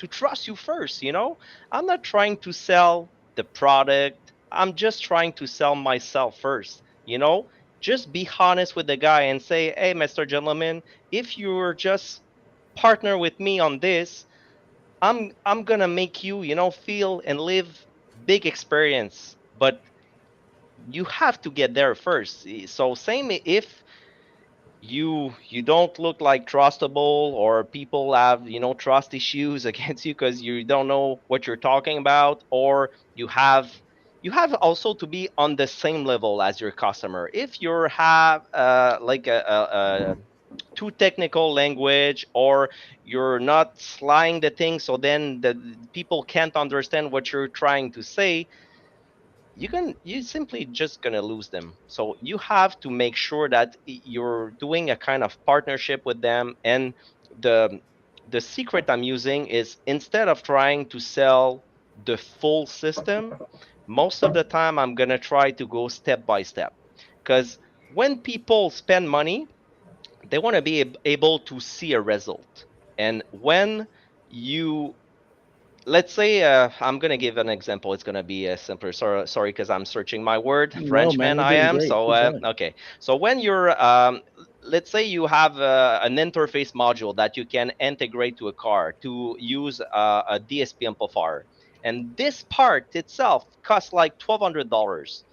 S4: trust you first. I'm not trying to sell the product. I'm just trying to sell myself first. Just be honest with the guy and say, hey, Mr. Gentleman, if you're just partner with me on this, I'm gonna make you, feel and live big experience. But you have to get there first. So same if you don't look like trustable, or people have trust issues against you because you don't know what you're talking about, or you have also to be on the same level as your customer. If you have like a too technical language, or you're not slying the thing, so then the people can't understand what you're trying to say, you simply just gonna lose them. So you have to make sure that you're doing a kind of partnership with them. And the the secret I'm using is, instead of trying to sell the full system, most of the time I'm gonna try to go step by step. Because when people spend money, they want to be able to see a result. And when you let's say, I'm gonna give an example. It's gonna be simpler. Sorry, because I'm searching my word.
S2: No, man,
S4: Frenchman,
S2: you're
S4: I
S2: doing
S4: am.
S2: great.
S4: So
S2: Keep going.
S4: okay. So when you're, let's say you have an interface module that you can integrate to a car to use a DSP amplifier, and this part itself costs like $1,200,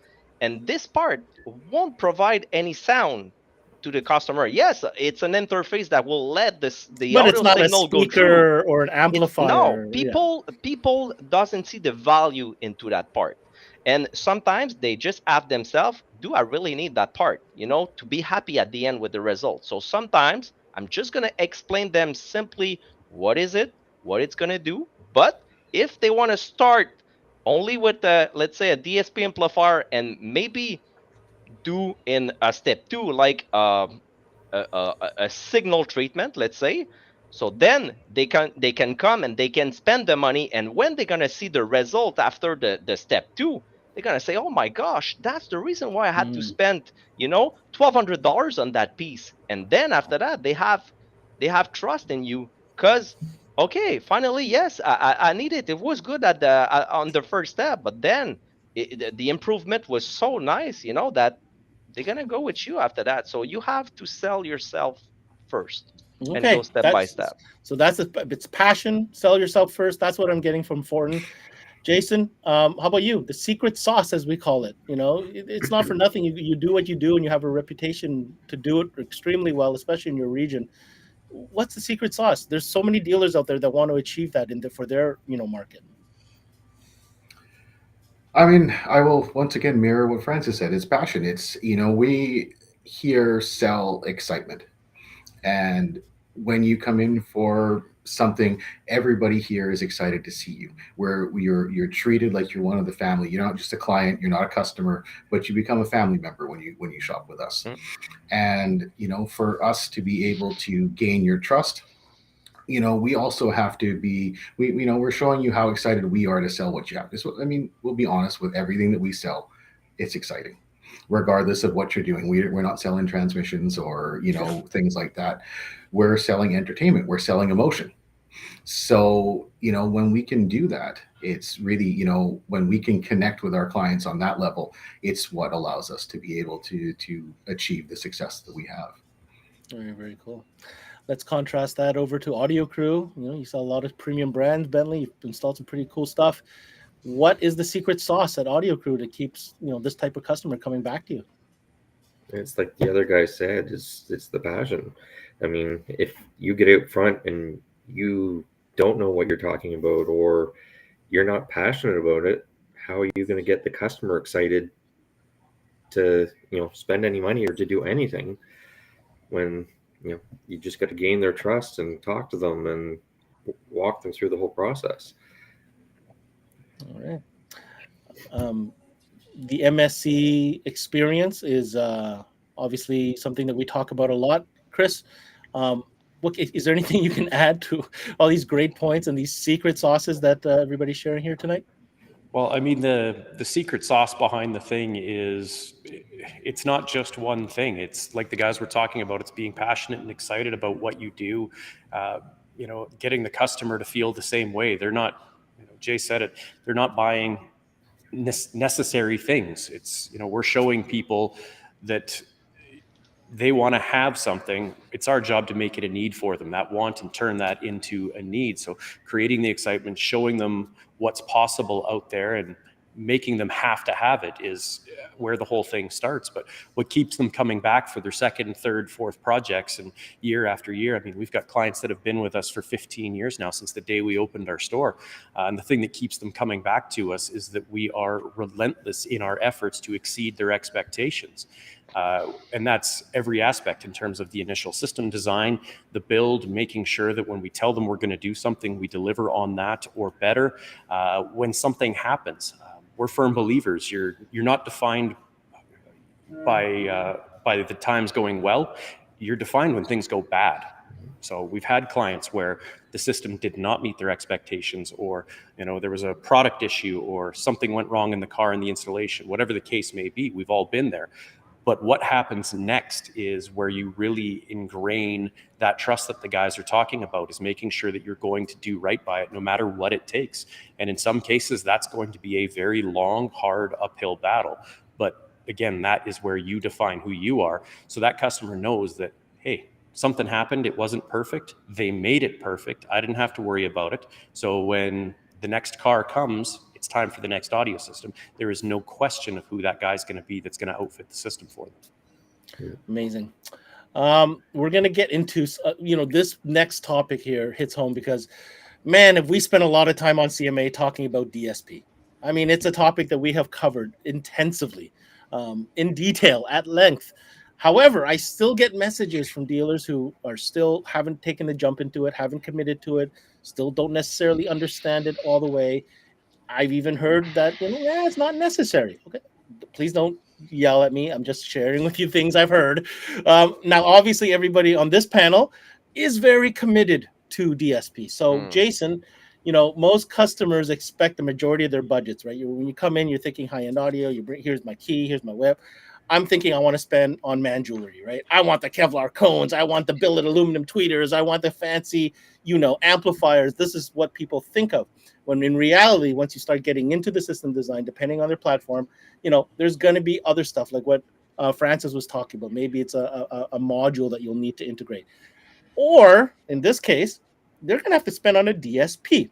S4: and this part won't provide any sound to the customer. Yes, it's an interface that will let the
S2: But it's
S4: audio
S2: not a
S4: signal go through.
S2: speaker or an
S4: It's no,
S2: amplifier. Yeah.
S4: people doesn't see the value into that part. And sometimes they just ask themselves, do I really need that part, to be happy at the end with the result? So sometimes I'm just going to explain them simply what is it, what it's going to do. But if they want to start only with let's say a DSP amplifier, and maybe do in a step two, like a signal treatment, let's say. So then they can come and they can spend the money, and when they're gonna see the result after the step two, they're gonna say, "Oh my gosh, that's the reason why I had to
S2: Mm.
S4: spend $1,200 on that piece." And then after that, they have trust in you, because okay, finally, yes, I need it. It was good at on the first step, but then the improvement was so nice, that they're gonna go with you after that. So you have to sell yourself first and go
S2: Okay,
S4: step by
S2: that's
S4: step.
S2: so that's it's passion. Sell yourself first. That's what I'm getting from Fortin. Jason, how about you? The secret sauce, as we call it. It's not for nothing. You do what you do, and you have a reputation to do it extremely well, especially in your region. What's the secret sauce? There's so many dealers out there that want to achieve that for their market.
S7: I mean, I will once again mirror what Francis said. It's passion. It's, we here sell excitement. And when you come in for something, everybody here is excited to see you. Where you're treated like you're one of the family. You're not just a client, you're not a customer, but you become a family member when you shop with us.
S4: Mm.
S7: And, for us to be able to gain your trust, we also have to be, we're showing you how excited we are to sell what you have. We'll be honest, with everything that we sell, it's exciting, regardless of what you're doing. We're not selling transmissions or, things like that. We're selling entertainment. We're selling emotion. So, when we can do that, it's really, when we can connect with our clients on that level, it's what allows us to be able to achieve the success that we have.
S2: Very, very cool. Let's contrast that over to Audio Crew. You sell a lot of premium brands, Bentley. You've installed some pretty cool stuff. What is the secret sauce at Audio Crew that keeps this type of customer coming back to you?
S6: It's like the other guy said, it's the passion. I mean, if you get out front and you don't know what you're talking about, or you're not passionate about it, how are you going to get the customer excited to spend any money or to do anything, when you just got to gain their trust and talk to them and walk them through the whole process.
S2: All right. The MSC experience is obviously something that we talk about a lot. Chris, is there anything you can add to all these great points and these secret sauces that everybody's sharing here tonight?
S5: Well, I mean, the secret sauce behind the thing is it's not just one thing. It's like the guys were talking about, it's being passionate and excited about what you do, getting the customer to feel the same way. They're not, Jay said it, they're not buying necessary things. It's, we're showing people that they want to have something. It's our job to make it a need for them, that want, and turn that into a need. So creating the excitement, showing them what's possible out there, and making them have to have it is where the whole thing starts. But what keeps them coming back for their second, third, fourth projects, and year after year, I mean, we've got clients that have been with us for 15 years now, since the day we opened our store. And the thing that keeps them coming back to us is that we are relentless in our efforts to exceed their expectations. And that's every aspect, in terms of the initial system design, the build, making sure that when we tell them we're going to do something, we deliver on that or better. When something happens, we're firm believers. You're not defined by the times going well. You're defined when things go bad. So we've had clients where the system did not meet their expectations, or there was a product issue, or something went wrong in the car in the installation. Whatever the case may be, we've all been there. But what happens next is where you really ingrain that trust that the guys are talking about, is making sure that you're going to do right by it, no matter what it takes. And in some cases, that's going to be a very long, hard uphill battle. But again, that is where you define who you are. So that customer knows that, hey, something happened, it wasn't perfect. They made it perfect. I didn't have to worry about it. So when the next car comes, it's time for the next audio system. There is no question of who that guy's going to be that's going to outfit the system for them.
S2: Amazing. We're going to get into, this next topic here hits home because, man, if we spend a lot of time on CMA talking about DSP, I mean, it's a topic that we have covered intensively, in detail, at length. However, I still get messages from dealers who are still haven't taken the jump into it, haven't committed to it, still don't necessarily understand it all the way. I've even heard that, it's not necessary. Okay, please don't yell at me. I'm just sharing with you things I've heard. Now, obviously, everybody on this panel is very committed to DSP. So, Jason, most customers expect the majority of their budgets, right? When you come in, you're thinking high-end audio. Here's my key, here's my whip. I'm thinking I want to spend on man jewelry, right? I want the Kevlar cones. I want the billet aluminum tweeters. I want the fancy, amplifiers. This is what people think of. When in reality, once you start getting into the system design, depending on their platform, there's going to be other stuff like what Francis was talking about. Maybe it's a module that you'll need to integrate. Or in this case, they're going to have to spend on a DSP.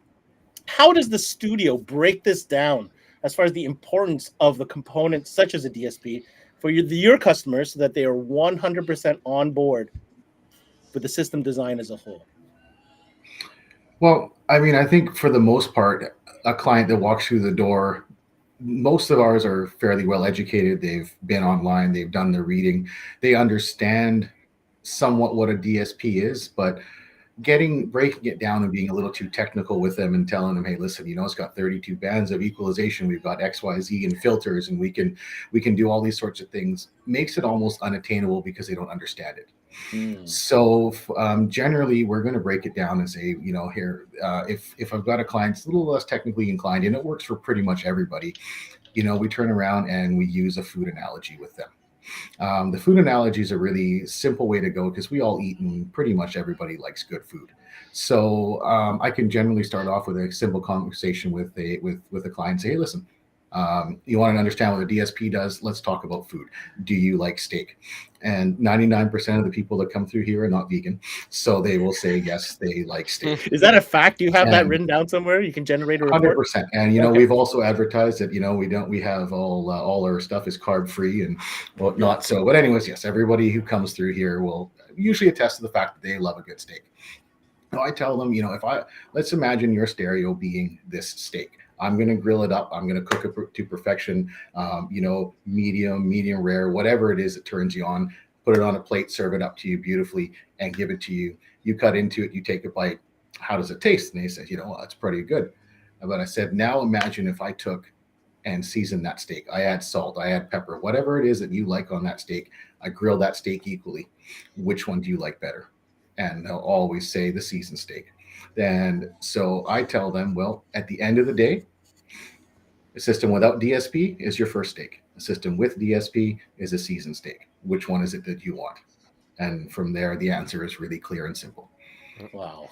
S2: How does the studio break this down as far as the importance of the components such as a DSP for your customers, so that they are 100% on board with the system design as a whole?
S7: Well, I mean, I think for the most part, a client that walks through the door, most of ours are fairly well educated. They've been online, they've done their reading, they understand somewhat what a DSP is, but breaking it down and being a little too technical with them and telling them, hey, listen, it's got 32 bands of equalization, we've got XYZ and filters, and we can do all these sorts of things, makes it almost unattainable because they don't understand it. So generally, we're going to break it down and say, here, if I've got a client that's a little less technically inclined, and it works for pretty much everybody, we turn around and we use a food analogy with them. The food analogy is a really simple way to go because we all eat and pretty much everybody likes good food. So I can generally start off with a simple conversation with a client and say, hey, listen, you want to understand what a DSP does? Let's talk about food. Do you like steak? And 99% of the people that come through here are not vegan. So they will say, yes, they like steak.
S2: Is that a fact? Do you have that written down somewhere? You can generate a report?
S7: 100%. And, okay. We've also advertised that, we have all our stuff is carb free and whatnot. So, but anyways, yes, everybody who comes through here will usually attest to the fact that they love a good steak. So I tell them, let's imagine your stereo being this steak. I'm going to grill it up. I'm going to cook it to perfection, medium rare, whatever it is that turns you on, put it on a plate, serve it up to you beautifully, and give it to you. You cut into it, you take a bite. How does it taste? And they said, it's pretty good. But I said, now imagine if I took and seasoned that steak. I add salt, I add pepper, whatever it is that you like on that steak. I grill that steak equally. Which one do you like better? And they'll always say the seasoned steak. And so I tell them, well, at the end of the day, a system without DSP is your first steak. A system with DSP is a seasoned steak. Which one is it that you want? And from there, the answer is really clear and simple.
S2: Wow.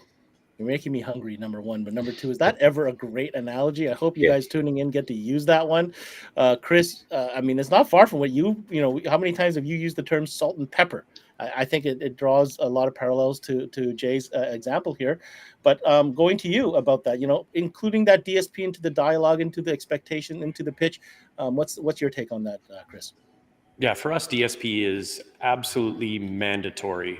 S2: You're making me hungry, number one. But number two, is that ever a great analogy? I hope you
S6: Yeah.
S2: guys tuning in get to use that one. Chris, I mean, it's not far from what you know, how many times have you used the term salt and pepper? I think it draws a lot of parallels to Jay's example here. But going to you about that, you know, including that DSP into the dialogue, into the expectation, into the pitch. What's your take on that, Chris?
S5: Yeah, for us, DSP is absolutely mandatory.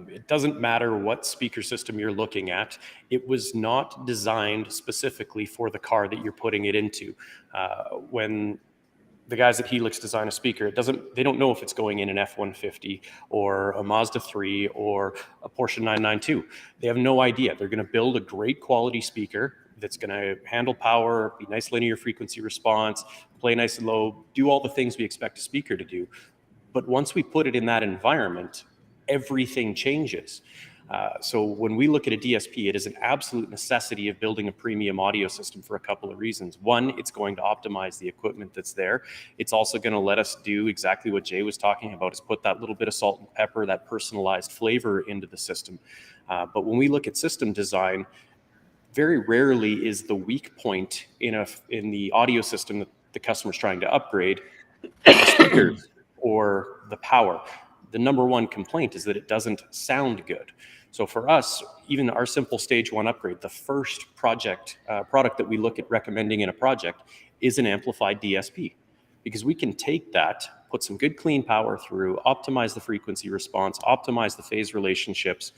S5: It doesn't matter what speaker system you're looking at. It was not designed specifically for the car that you're putting it into. When the guys at Helix design a speaker, they don't know if it's going in an F-150 or a Mazda 3 or a Porsche 992. They have no idea. They're going to build a great quality speaker that's going to handle power, be nice linear frequency response, play nice and low, do all the things we expect a speaker to do. But once we put it in that environment, everything changes. So when we look at a DSP, it is an absolute necessity of building a premium audio system for a couple of reasons. One, it's going to optimize the equipment that's there. It's also going to let us do exactly what Jay was talking about, is put that little bit of salt and pepper, that personalized flavor into the system. But when we look at system design, very rarely is the weak point in the audio system that the customer's trying to upgrade the speakers or the power. The number one complaint is that it doesn't sound good. So for us, even our simple stage one upgrade, the first product that we look at recommending in a project is an amplified DSP, because we can take that, put some good clean power through, optimize the frequency response, optimize the phase relationships,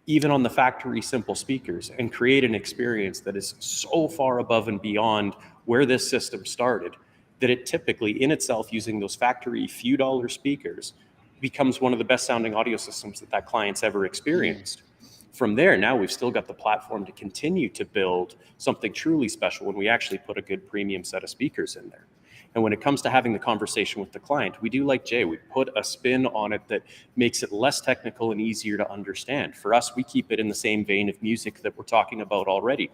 S5: even on the factory simple speakers, and create an experience that is so far above and beyond where this system started that it typically in itself, using those factory few dollar speakers, becomes one of the best sounding audio systems that client's ever experienced. From there, now we've still got the platform to continue to build something truly special when we actually put a good premium set of speakers in there. And when it comes to having the conversation with the client, we do like Jay, we put a spin on it that makes it less technical and easier to understand. For us, we keep it in the same vein of music that we're talking about already.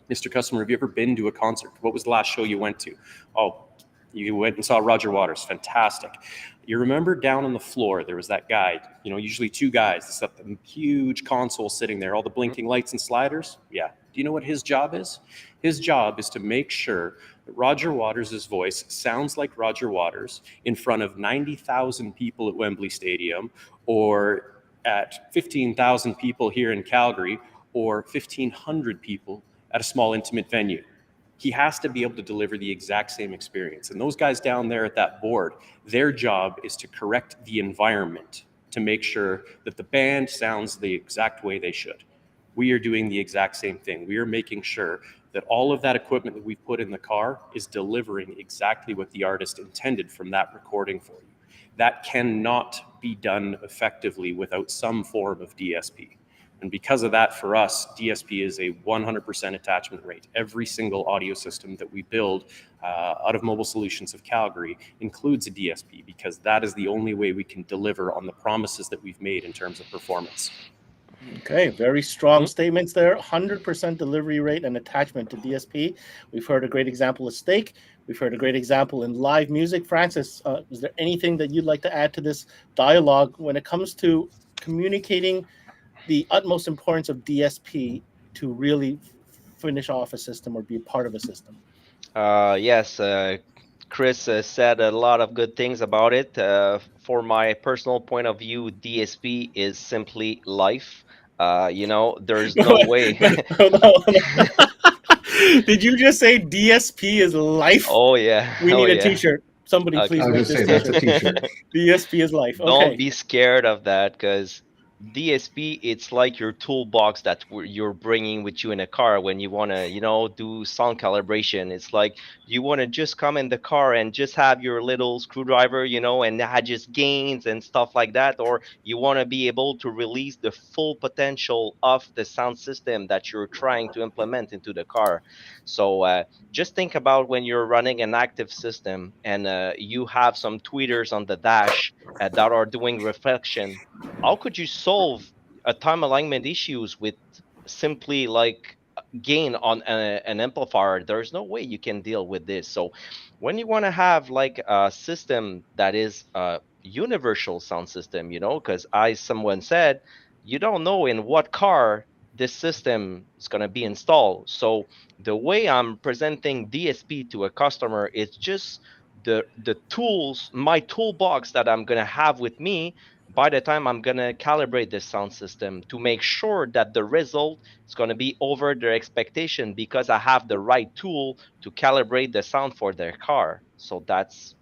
S5: Mr. Customer, have you ever been to a concert? What was the last show you went to? Oh, you went and saw Roger Waters. Fantastic. You remember down on the floor, there was that guy, you know, usually two guys, this the huge console sitting there, all the blinking lights and sliders. Yeah. Do you know what his job is? His job is to make sure that Roger Waters' voice sounds like Roger Waters in front of 90,000 people at Wembley Stadium, or at 15,000 people here in Calgary, or 1,500 people at a small intimate venue. He has to be able to deliver the exact same experience. And those guys down there at that board, their job is to correct the environment to make sure that the band sounds the exact way they should. We are doing the exact same thing. We are making sure that all of that equipment that we've put in the car is delivering exactly what the artist intended from that recording for you. That cannot be done effectively without some form of DSP. And because of that, for us, DSP is a 100% attachment rate. Every single audio system that we build out of Mobile Solutions of Calgary includes a DSP, because that is the only way we can deliver on the promises that we've made in terms of performance.
S2: Okay, very strong statements there. 100% delivery rate and attachment to DSP. We've heard a great example of steak. We've heard a great example in live music. Francis, is there anything that you'd like to add to this dialogue when it comes to communicating the utmost importance of DSP to really finish off a system or be part of a system?
S4: Yes, Chris said a lot of good things about it. For my personal point of view, DSP is simply life. You know, there's no way.
S2: Hold on. Did you just say DSP is life?
S4: Oh yeah.
S2: We
S4: Oh
S2: need a
S4: yeah.
S2: t-shirt. Somebody
S4: Okay.
S2: please
S7: I was
S2: make
S7: just
S2: this
S7: say that's a
S2: t-shirt.
S7: t-shirt.
S2: DSP is life.
S4: Don't
S2: Okay.
S4: be scared of that, because DSP, it's like your toolbox that you're bringing with you in a car when you want to, you know, do sound calibration. It's like you want to just come in the car and just have your little screwdriver, you know, and adjust gains and stuff like that, or you want to be able to release the full potential of the sound system that you're trying to implement into the car. So just think about when you're running an active system and you have some tweeters on the dash that are doing reflection. How could you solve a time alignment issues with simply like gain on an amplifier? There's no way you can deal with this. So when you want to have like a system that is a universal sound system, you know, because as someone said, you don't know in what car this system is going to be installed. So the way I'm presenting DSP to a customer is just the tools, my toolbox that I'm going to have with me by the time I'm going to calibrate this sound system to make sure that the result is going to be over their expectation because I have the right tool to calibrate the sound for their car. So that's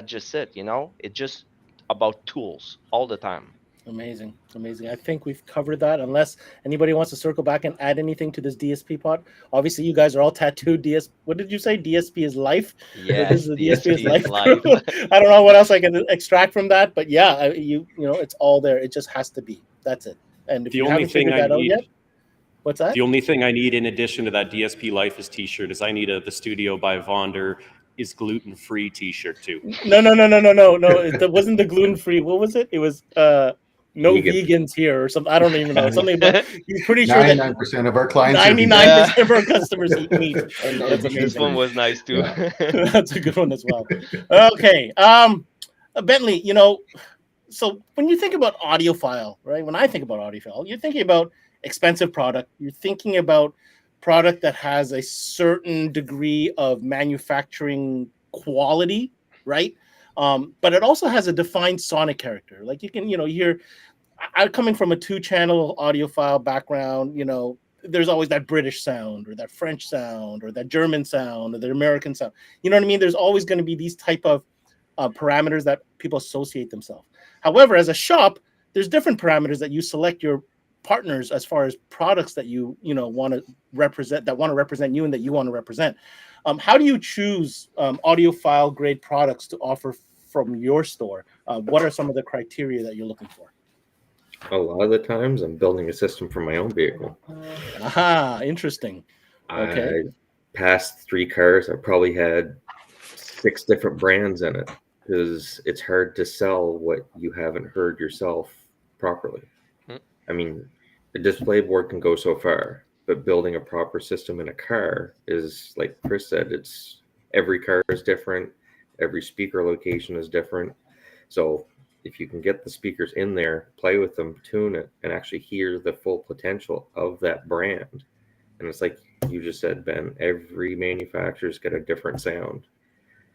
S4: just it, you know? It's just about tools all the time.
S2: Amazing, amazing. I think we've covered that. Unless anybody wants to circle back and add anything to this DSP pod. Obviously, you guys are all tattooed. What did you say? DSP is life. This is
S4: Yes,
S2: the DSP is
S4: DSP is
S2: life
S4: life.
S2: crew. I don't know what else I can extract from that, but yeah, you know, it's all there. It just has to be. That's it. And if
S5: The
S2: you
S5: only
S2: haven't
S5: thing
S2: figured
S5: I
S2: that out
S5: need,
S2: yet, what's that?
S5: the only thing I need in addition to that DSP Life is t-shirt is I need the Studio by Vonder is gluten-free t-shirt too.
S2: No. It wasn't the gluten free. What was it? It was no
S6: Vegan.
S2: vegans here or something. I don't even know. Something about he's pretty sure that
S7: 99% of our clients are
S2: 99% of our customers eat meat.
S7: And
S2: That's
S7: cheese
S4: This one
S2: amazing.
S4: was nice too.
S7: Yeah.
S2: That's a good one as well. Okay. Bentley, you know, so when you think about audiophile, right? When I think about audiophile, you're thinking about expensive product. You're thinking about product that has a certain degree of manufacturing quality, right? But it also has a defined sonic character. Like you can, you know, hear. I'm coming from a 2-channel audiophile background. You know, there's always that British sound or that French sound or that German sound or the American sound. You know what I mean? There's always going to be these type of parameters that people associate themselves. However, as a shop, there's different parameters that you select your partners as far as products that you know want to represent you and that you want to represent. How do you choose audiophile grade products to offer from your store? What are some of the criteria that you're looking for?
S6: A lot of the times I'm building a system for my own vehicle.
S2: Aha, interesting. Okay.
S6: I passed 3 cars. I probably had 6 different brands in it because it's hard to sell what you haven't heard yourself properly. I mean, the display board can go so far, but building a proper system in a car is, like Chris said, it's every car is different. Every speaker location is different. So if you can get the speakers in there, play with them, tune it, and actually hear the full potential of that brand. And it's like you just said, Ben, every manufacturer's got a different sound.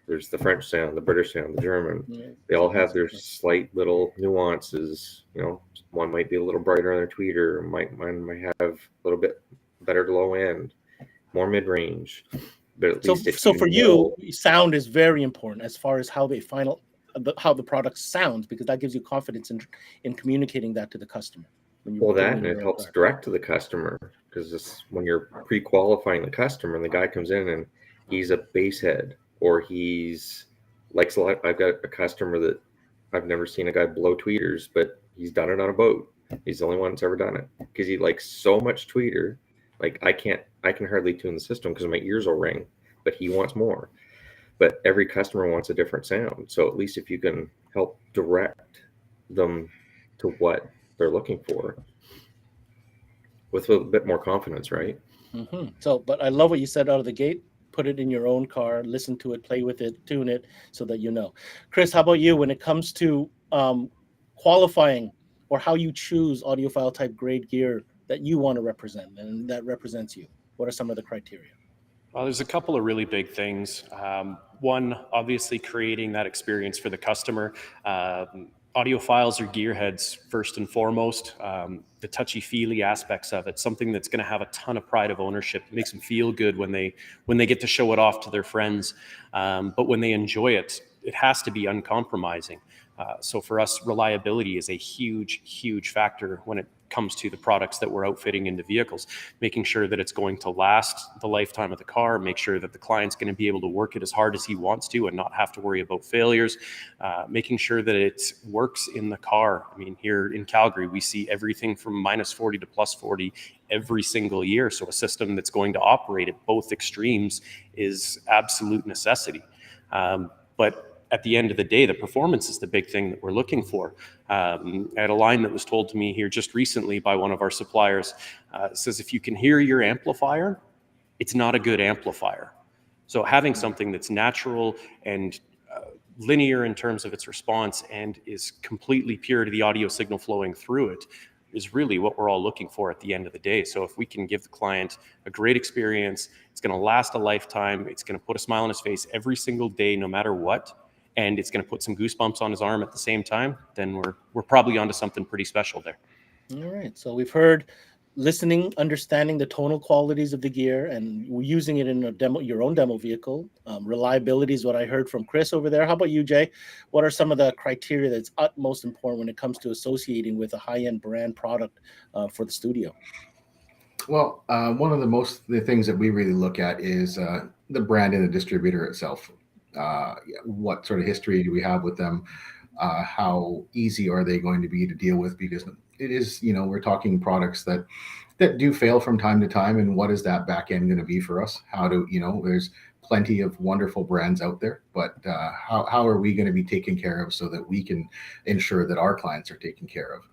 S6: There's the French sound, the British sound, the German.
S2: Yeah.
S6: They all have their slight little nuances. You know, one might be a little brighter on their tweeter. Mine might have a little bit better low end, more mid range. But at least
S2: So for you, sound is very important as far as how the product sounds, because that gives you confidence in communicating that to the customer.
S6: Well, that and it helps direct to the customer, because when you're pre-qualifying the customer and the guy comes in and he's a bass head or he's likes a lot. I've got a customer that I've never seen a guy blow tweeters, but he's done it on a boat. He's the only one that's ever done it because he likes so much tweeter. Like I can hardly tune the system because my ears will ring, but he wants more. But every customer wants a different sound. So at least if you can help direct them to what they're looking for with a bit more confidence, right?
S2: Mm-hmm. So, but I love what you said out of the gate. Put it in your own car, listen to it, play with it, tune it, so that you know. Chris, how about you when it comes to qualifying or how you choose audiophile type grade gear that you want to represent and that represents you? What are some of the criteria?
S5: Well, there's a couple of really big things. One, obviously creating that experience for the customer. Audiophiles are gearheads first and foremost. The touchy-feely aspects of it, something that's going to have a ton of pride of ownership. It makes them feel good when they get to show it off to their friends. But when they enjoy it, it has to be uncompromising. So for us, reliability is a huge, huge factor when it comes to the products that we're outfitting into vehicles, making sure that it's going to last the lifetime of the car, make sure that the client's going to be able to work it as hard as he wants to and not have to worry about failures, making sure that it works in the car. I mean, here in Calgary, we see everything from -40 to +40 every single year. So a system that's going to operate at both extremes is absolute necessity. But at the end of the day, the performance is the big thing that we're looking for. I had a line that was told to me here just recently by one of our suppliers. It says, if you can hear your amplifier, it's not a good amplifier. So having something that's natural and linear in terms of its response and is completely pure to the audio signal flowing through it is really what we're all looking for at the end of the day. So if we can give the client a great experience, it's going to last a lifetime, it's going to put a smile on his face every single day, no matter what, and it's going to put some goosebumps on his arm at the same time, then we're probably onto something pretty special there.
S2: All right. So we've heard listening, understanding the tonal qualities of the gear, and using it in a demo, your own demo vehicle. Reliability is what I heard from Chris over there. How about you, Jay? What are some of the criteria that's utmost important when it comes to associating with a high-end brand product for the studio?
S7: Well, one of the things that we really look at is the brand and the distributor itself. What sort of history do we have with them? How easy are they going to be to deal with? Because it is, we're talking products that do fail from time to time, and what is that back end going to be for us? How do there's plenty of wonderful brands out there, but how are we going to be taken care of so that we can ensure that our clients are taken care of?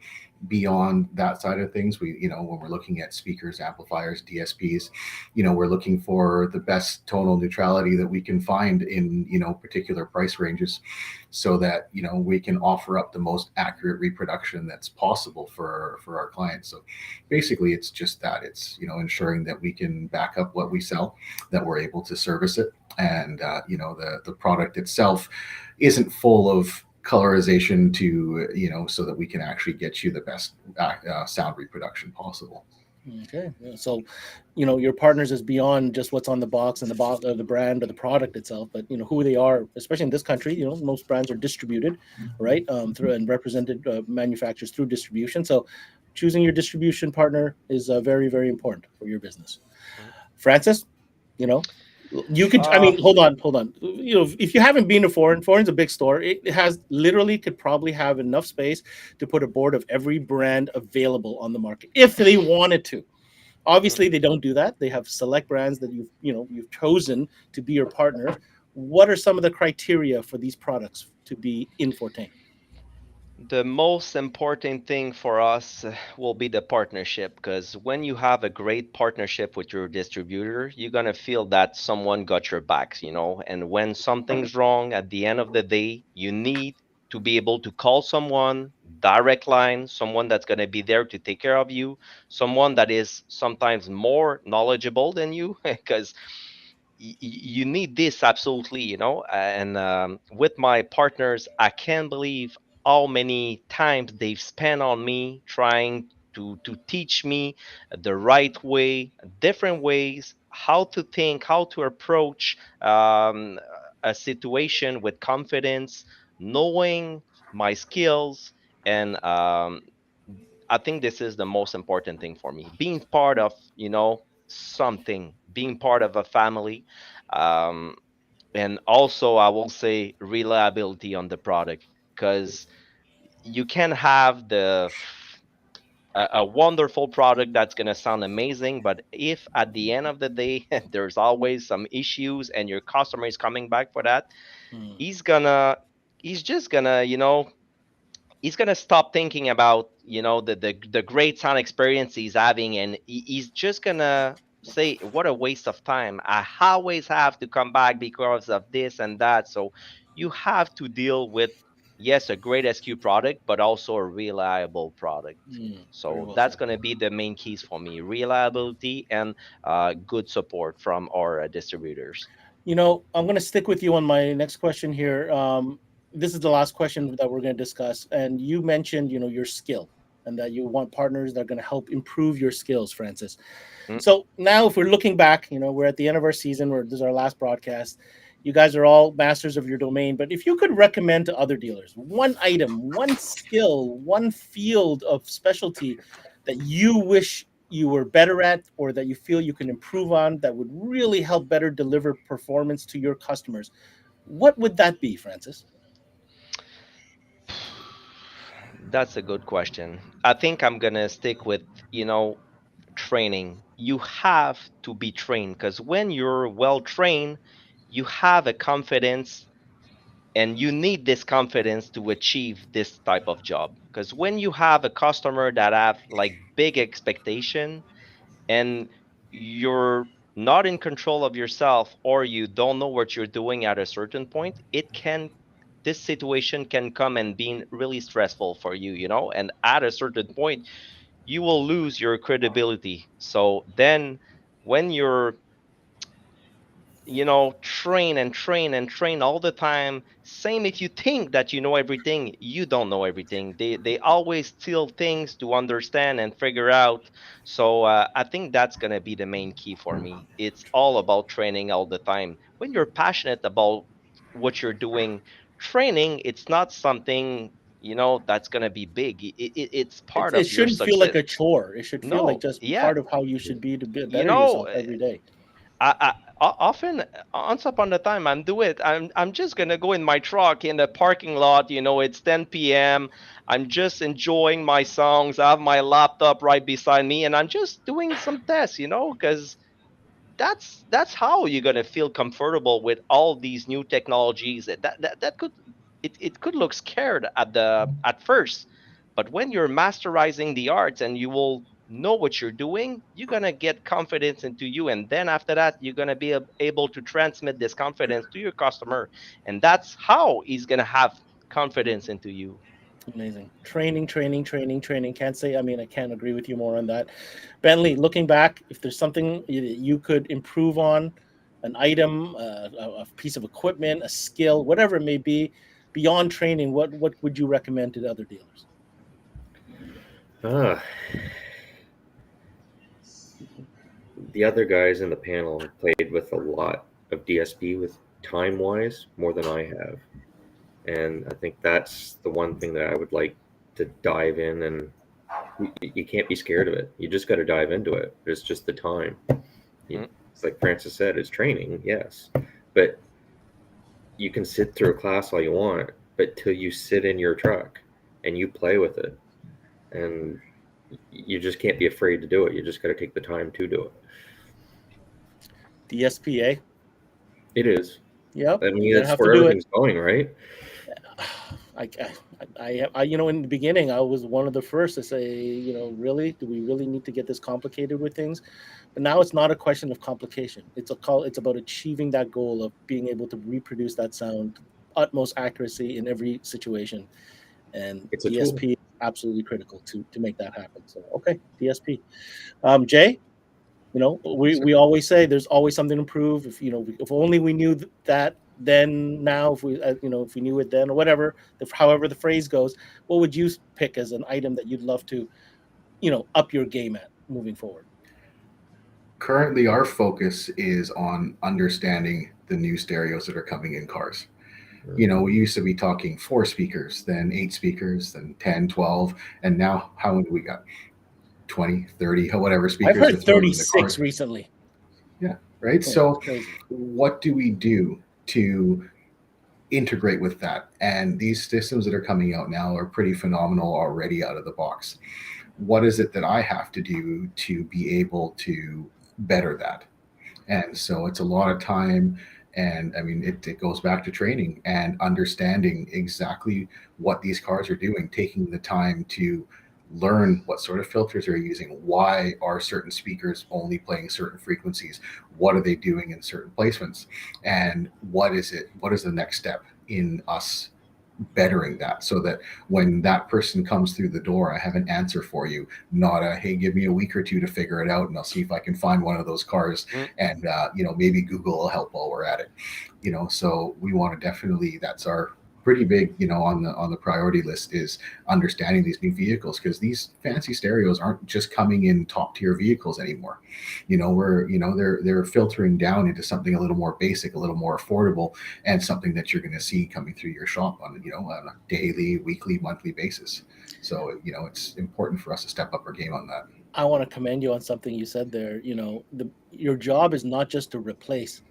S7: Beyond that side of things, we when we're looking at speakers, amplifiers, DSPs, we're looking for the best tonal neutrality that we can find in particular price ranges, so that we can offer up the most accurate reproduction that's possible for our clients. So basically it's just that, it's ensuring that we can back up what we sell, that we're able to service it, and the product itself isn't full of colorization to so that we can actually get you the best sound reproduction possible.
S2: Okay, yeah. So your partners is beyond just what's on the box and the box of the brand or the product itself, but who they are, especially in this country. Most brands are distributed, right, through and represented manufacturers through distribution. So choosing your distribution partner is very, very important for your business. Francis, you could, I mean, hold on. If you haven't been to Foreign's a big store. It has literally could probably have enough space to put a board of every brand available on the market if they wanted to. Obviously, they don't do that. They have select brands that you've chosen to be your partner. What are some of the criteria for these products to be in Fortain?
S4: The most important thing for us will be the partnership, because when you have a great partnership with your distributor, you're going to feel that someone got your backs, and when something's wrong at the end of the day, you need to be able to call someone, direct line, someone that's going to be there to take care of you, someone that is sometimes more knowledgeable than you, because you need this absolutely, and with my partners, I can't believe how many times they've spent on me trying to teach me the right way, different ways, how to think, how to approach a situation with confidence, knowing my skills. And I think this is the most important thing for me, being part of something, being part of a family. um, and also I will say reliability on the product, because you can have a wonderful product that's going to sound amazing, but if at the end of the day there's always some issues and your customer is coming back for that, he's gonna he's just gonna he's gonna stop thinking about the great sound experience he's having, and he's just gonna say, what a waste of time, I always have to come back because of this and that. So you have to deal with, yes, a great SQ product, but also a reliable product.
S2: Very
S4: So
S2: well
S4: that's
S2: said.
S4: going to be the main keys for me: reliability and good support from our distributors.
S2: I'm going to stick with you on my next question here. This is the last question that we're going to discuss. And you mentioned, your skill, and that you want partners that are going to help improve your skills, Francis.
S4: Mm.
S2: So now if we're looking back, we're at the end of our season, this is our last broadcast. You guys are all masters of your domain, but if you could recommend to other dealers one item, one skill, one field of specialty that you wish you were better at, or that you feel you can improve on, that would really help better deliver performance to your customers, what would that be, Francis?
S4: That's a good question. I think I'm gonna stick with, training. You have to be trained, because when you're well trained, you have a confidence, and you need this confidence to achieve this type of job. Because when you have a customer that have like big expectation, and you're not in control of yourself, or you don't know what you're doing at a certain point, this situation can come and be really stressful for you, you know, and at a certain point, you will lose your credibility. So then when you're, you know, train and train and train all the time, same if you think that you know everything, you don't know everything. They always steal things to understand and figure out. So I think that's going to be the main key for me. It's all about training all the time. When you're passionate about what you're doing, training, it's not something, you know, that's going to be big. It's part
S2: It
S4: of your
S2: shouldn't feel like
S4: success.
S2: a chore. It should feel like
S4: No,
S2: just
S4: yeah,
S2: part of how you should be to
S4: you
S2: better
S4: know,
S2: yourself every day.
S4: often once upon a time I'm just gonna go in my truck in the parking lot, you know, it's 10 p.m. I'm just enjoying my songs, I have my laptop right beside me, and I'm just doing some tests, you know, because that's how you're gonna feel comfortable with all these new technologies. That could, it could look scared at first, but when you're masterizing the arts and you will know what you're doing, you're gonna get confidence into you, and then after that, you're gonna be able to transmit this confidence to your customer, and that's how he's gonna have confidence into you.
S2: Amazing. Training, training, training, training. Can't say, I mean, I can't agree with you more on that. Bentley, looking back, if there's something you could improve on, an item, a piece of equipment, a skill, whatever it may be, beyond training, what would you recommend to the other dealers?
S6: The other guys in the panel have played with a lot of DSP with time-wise more than I have. And I think that's the one thing that I would like to dive in, and you can't be scared of it. You just got to dive into it. It's just the time. It's like Francis said, it's training, yes. But you can sit through a class all you want, but till you sit in your truck and you play with it, and you just can't be afraid to do it. You just got to take the time to do it.
S2: DSPA.
S6: It is.
S2: Yep.
S6: I mean,
S2: You're gonna
S6: that's
S2: have
S6: where
S2: to do it.
S6: everything's going, right?
S2: I, you know, in the beginning, I was one of the first to say, you know, really, do we really need to get this complicated with things? But now it's not a question of complication. It's about achieving that goal of being able to reproduce that sound to utmost accuracy in every situation. And
S6: It's a
S2: DSP
S6: tool.
S2: is absolutely critical to make that happen. So, okay, DSP. Jay, you know, we always say there's always something to improve. If, you know, if only we knew that then, now, if we, you know, if we knew it then, or whatever, however the phrase goes, what would you pick as an item that you'd love to, you know, up your game at moving forward?
S7: Currently, our focus is on understanding the new stereos that are coming in cars. You know, we used to be talking 4 speakers, then 8 speakers, then 10, 12, and now how many we got? 20, 30, whatever speakers.
S2: I've heard
S7: to throw in the
S2: 36
S7: car.
S2: recently.
S7: Yeah, right.
S2: Yeah,
S7: So,
S2: it's crazy.
S7: what do we do to integrate with that? And these systems that are coming out now are pretty phenomenal already out of the box. What is it that I have to do to be able to better that? And so it's a lot of time. And I mean, it goes back to training and understanding exactly what these cars are doing, taking the time to learn what sort of filters they're using, why are certain speakers only playing certain frequencies, what are they doing in certain placements, and what is the next step in us bettering that, so that when that person comes through the door, I have an answer for you, not a, hey, give me a week or two to figure it out and I'll see if I can find one of those cars. And you know, maybe Google will help while we're at it. You know, so we want to definitely, that's our pretty big, you know, on the priority list, is understanding these new vehicles, because these fancy stereos aren't just coming in top tier vehicles anymore. You know, they're filtering down into something a little more basic, a little more affordable, and something that you're going to see coming through your shop on, you know, on a daily, weekly, monthly basis. So, you know, it's important for us to step up our game on that.
S2: I want to commend you on something you said there. You know, your job is not just to replace,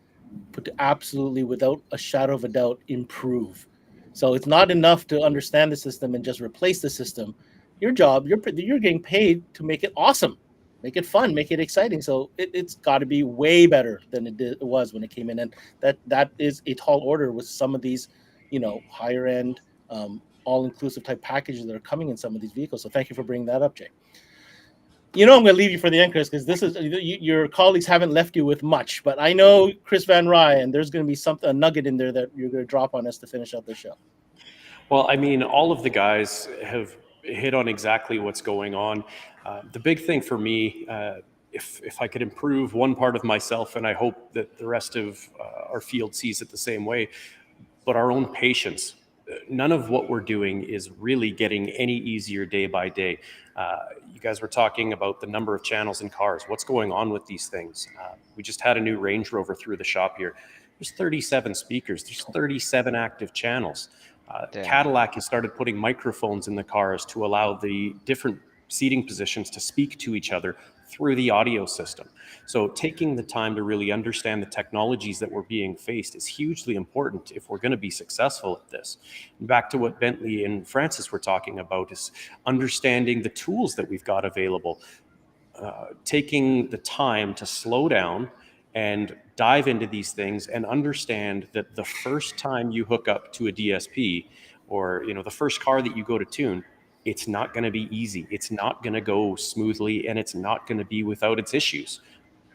S2: but to absolutely, without a shadow of a doubt, improve. So it's not enough to understand the system and just replace the system. Your job, you're getting paid to make it awesome, make it fun, make it exciting. So it's got to be way better than it was when it came in, and that is a tall order with some of these, you know, higher end, all inclusive type packages that are coming in some of these vehicles. So thank you for bringing that up, Jay. You know, I'm going to leave you for the end, Chris, because this is your colleagues haven't left you with much. But I know Chris Van Ryan, there's going to be a nugget in there that you're going to drop on us to finish out the show.
S5: Well, I mean, all of the guys have hit on exactly what's going on. The big thing for me, if I could improve one part of myself, and I hope that the rest of our field sees it the same way, but our own patience. None of what we're doing is really getting any easier day by day. You guys were talking about the number of channels in cars. What's going on with these things? We just had a new Range Rover through the shop here. There's 37 speakers. There's 37 active channels. Cadillac has started putting microphones in the cars to allow the different seating positions to speak to each other through the audio system. So taking the time to really understand the technologies that we're being faced is hugely important if we're going to be successful at this. And back to what Bentley and Francis were talking about is understanding the tools that we've got available, taking the time to slow down and dive into these things and understand that the first time you hook up to a DSP, or the first car that you go to tune, it's not going to be easy. It's not going to go smoothly, and it's not going to be without its issues.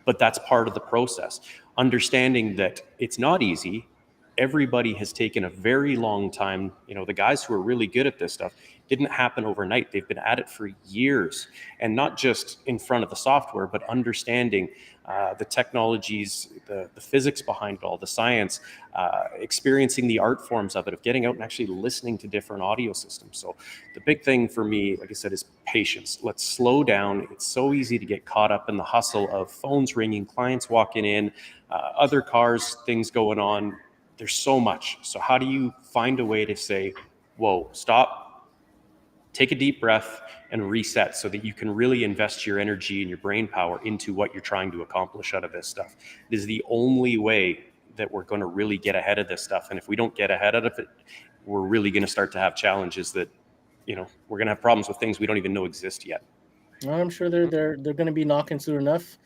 S5: But that's part of the process. Understanding that it's not easy. Everybody has taken a very long time. The guys who are really good at this stuff, didn't happen overnight. They've been at it for years, and not just in front of the software, but understanding the technologies, the physics behind it all, the science, experiencing the art forms of it, of getting out and actually listening to different audio systems. So the big thing for me, like I said, is patience. Let's slow down. It's so easy to get caught up in the hustle of phones ringing, clients walking in, other cars, things going on. There's so much. So how do you find a way to say, whoa, stop, take a deep breath, and reset, so that you can really invest your energy and your brain power into what you're trying to accomplish out of this stuff? It is the only way that we're going to really get ahead of this stuff. And if we don't get ahead of it, we're really going to start to have challenges that, we're going to have problems with things we don't even know exist yet.
S2: I'm sure they're going to be knocking soon enough.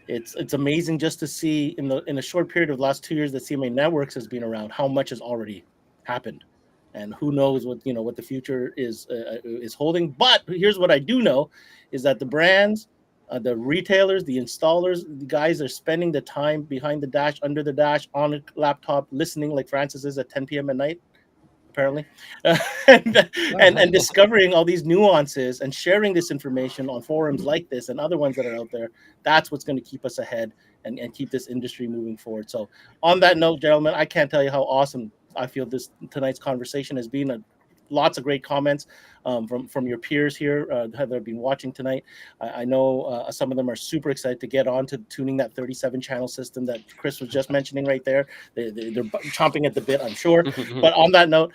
S2: It's amazing just to see in a short period of the last 2 years that CMA Networks has been around, how much has already happened, and who knows what the future is holding. But here's what I do know is that the brands, the retailers, the installers, the guys are spending the time behind the dash, under the dash, on a laptop, listening like Francis is at 10 p.m. at night, apparently, and discovering all these nuances and sharing this information on forums like this and other ones that are out there. That's what's going to keep us ahead and keep this industry moving forward. So on that note, gentlemen, I can't tell you how awesome I feel tonight's conversation has been. Lots of great comments from your peers here that have been watching tonight. I know some of them are super excited to get on to tuning that 37 channel system that Chris was just mentioning right there. They're chomping at the bit, I'm sure. But on that note,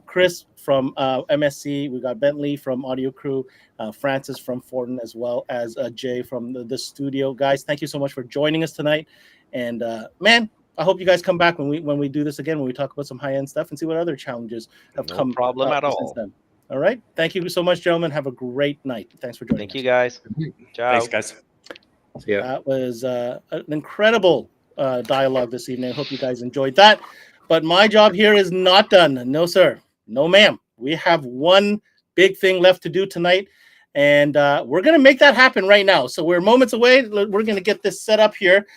S2: Chris from MSC, we got Bentley from Audio Crew, Francis from Fortin, as well as Jay from the studio. Guys, thank you so much for joining us tonight. And man, I hope you guys come back when we do this again, when we talk about some high-end stuff and see what other challenges have come.
S4: No problem at all.
S2: Then. All right. Thank you so much, gentlemen. Have a great night. Thanks for joining us.
S4: Thank you, guys. Ciao.
S5: Thanks, guys.
S6: Yeah.
S2: That was an incredible dialogue this evening. I hope you guys enjoyed that. But my job here is not done. No, sir. No, ma'am. We have one big thing left to do tonight, and we're going to make that happen right now. So we're moments away. We're going to get this set up here.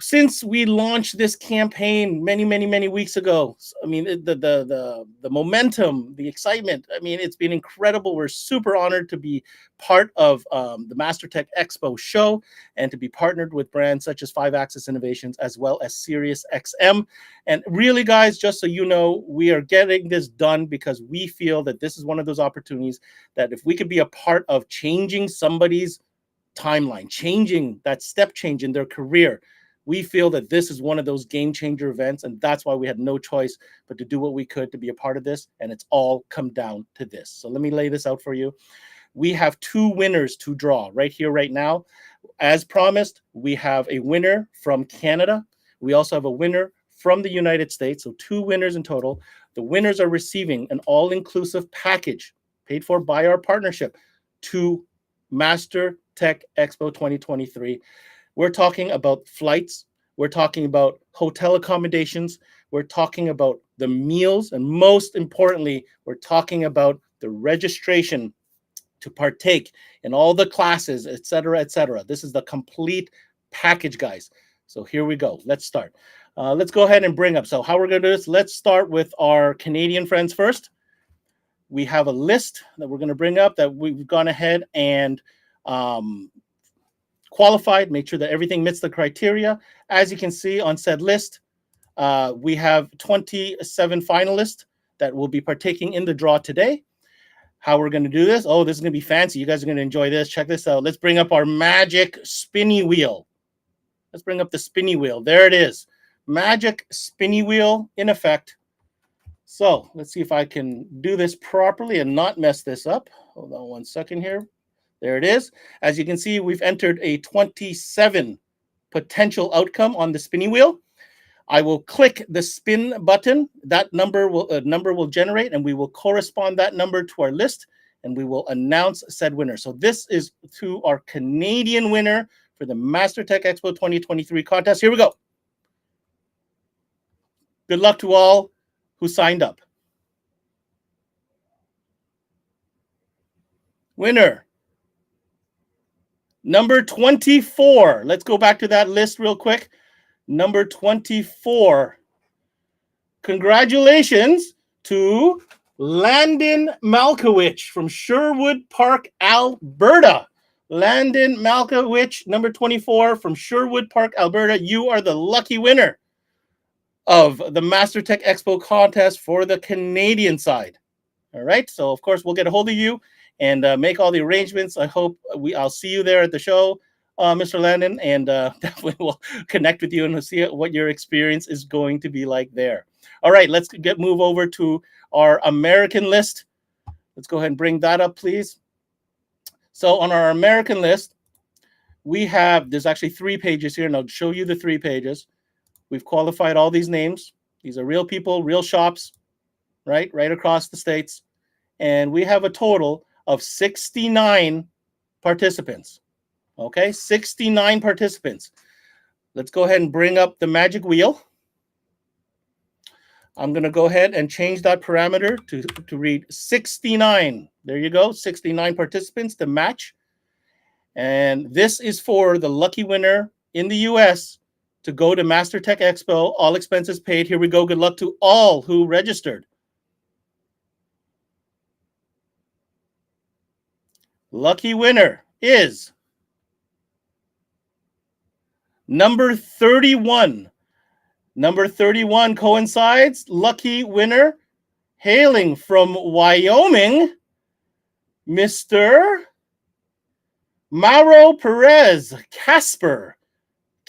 S2: Since we launched this campaign many weeks ago, I mean, the momentum, the excitement, I mean, it's been incredible. We're super honored to be part of the Mastertech EXPO show and to be partnered with brands such as 5 Axis Innovations as well as Sirius XM. And really, guys, just so you know, we are getting this done because we feel that this is one of those opportunities that if we could be a part of changing somebody's timeline, changing that step change in their career, we feel that this is one of those game changer events, and that's why we had no choice but to do what we could to be a part of this, and it's all come down to this. So let me lay this out for you. We have 2 winners to draw right here, right now. As promised, we have a winner from Canada. We also have a winner from the United States, so 2 winners in total. The winners are receiving an all-inclusive package paid for by our partnership to Mastertech EXPO 2023. We're talking about flights. We're talking about hotel accommodations. We're talking about the meals. And most importantly, we're talking about the registration to partake in all the classes, etc., etc. This is the complete package, guys. So here we go. Let's start. Let's go ahead and bring up. So how we're going to do this, let's start with our Canadian friends first. We have a list that we're going to bring up that we've gone ahead and qualified, make sure that everything meets the criteria. As you can see on said list, we have 27 finalists that will be partaking in the draw today. How we're going to do this? Oh, this is going to be fancy. You guys are going to enjoy this. Check this out. Let's bring up our magic spinny wheel. Let's bring up the spinny wheel. There it is. Magic spinny wheel in effect. So let's see if I can do this properly and not mess this up. Hold on one second here. There it is. As you can see, we've entered a 27 potential outcome on the spinny wheel. I will click the spin button. That number will generate, and we will correspond that number to our list, and we will announce said winner. So this is to our Canadian winner for the Mastertech EXPO 2023 contest. Here we go. Good luck to all who signed up. Winner. Number 24. Let's go back to that list real quick. Number 24. Congratulations to Landon Malkowicz from Sherwood Park, Alberta. Landon Malkowicz, number 24 from Sherwood Park, Alberta. You are the lucky winner of the Mastertech EXPO contest for the Canadian side. All right. So, of course, we'll get a hold of you and make all the arrangements. I hope I'll see you there at the show, Mr. Landon, and definitely we'll connect with you and see what your experience is going to be like there. All right, let's move over to our American list. Let's go ahead and bring that up, please. So on our American list, we have, there's actually 3 pages here, and I'll show you the 3 pages. We've qualified all these names. These are real people, real shops, right across the states. And we have a total of 69 participants. Okay, 69 participants. Let's go ahead and bring up the magic wheel. I'm going to go ahead and change that parameter to read 69. There you go, 69 participants to match. And this is for the lucky winner in the US to go to Mastertech EXPO, all expenses paid. Here we go. Good luck to all who registered. Lucky winner is number 31. Number 31 coincides. Lucky winner, hailing from Wyoming, Mr. Mauro Perez, Casper.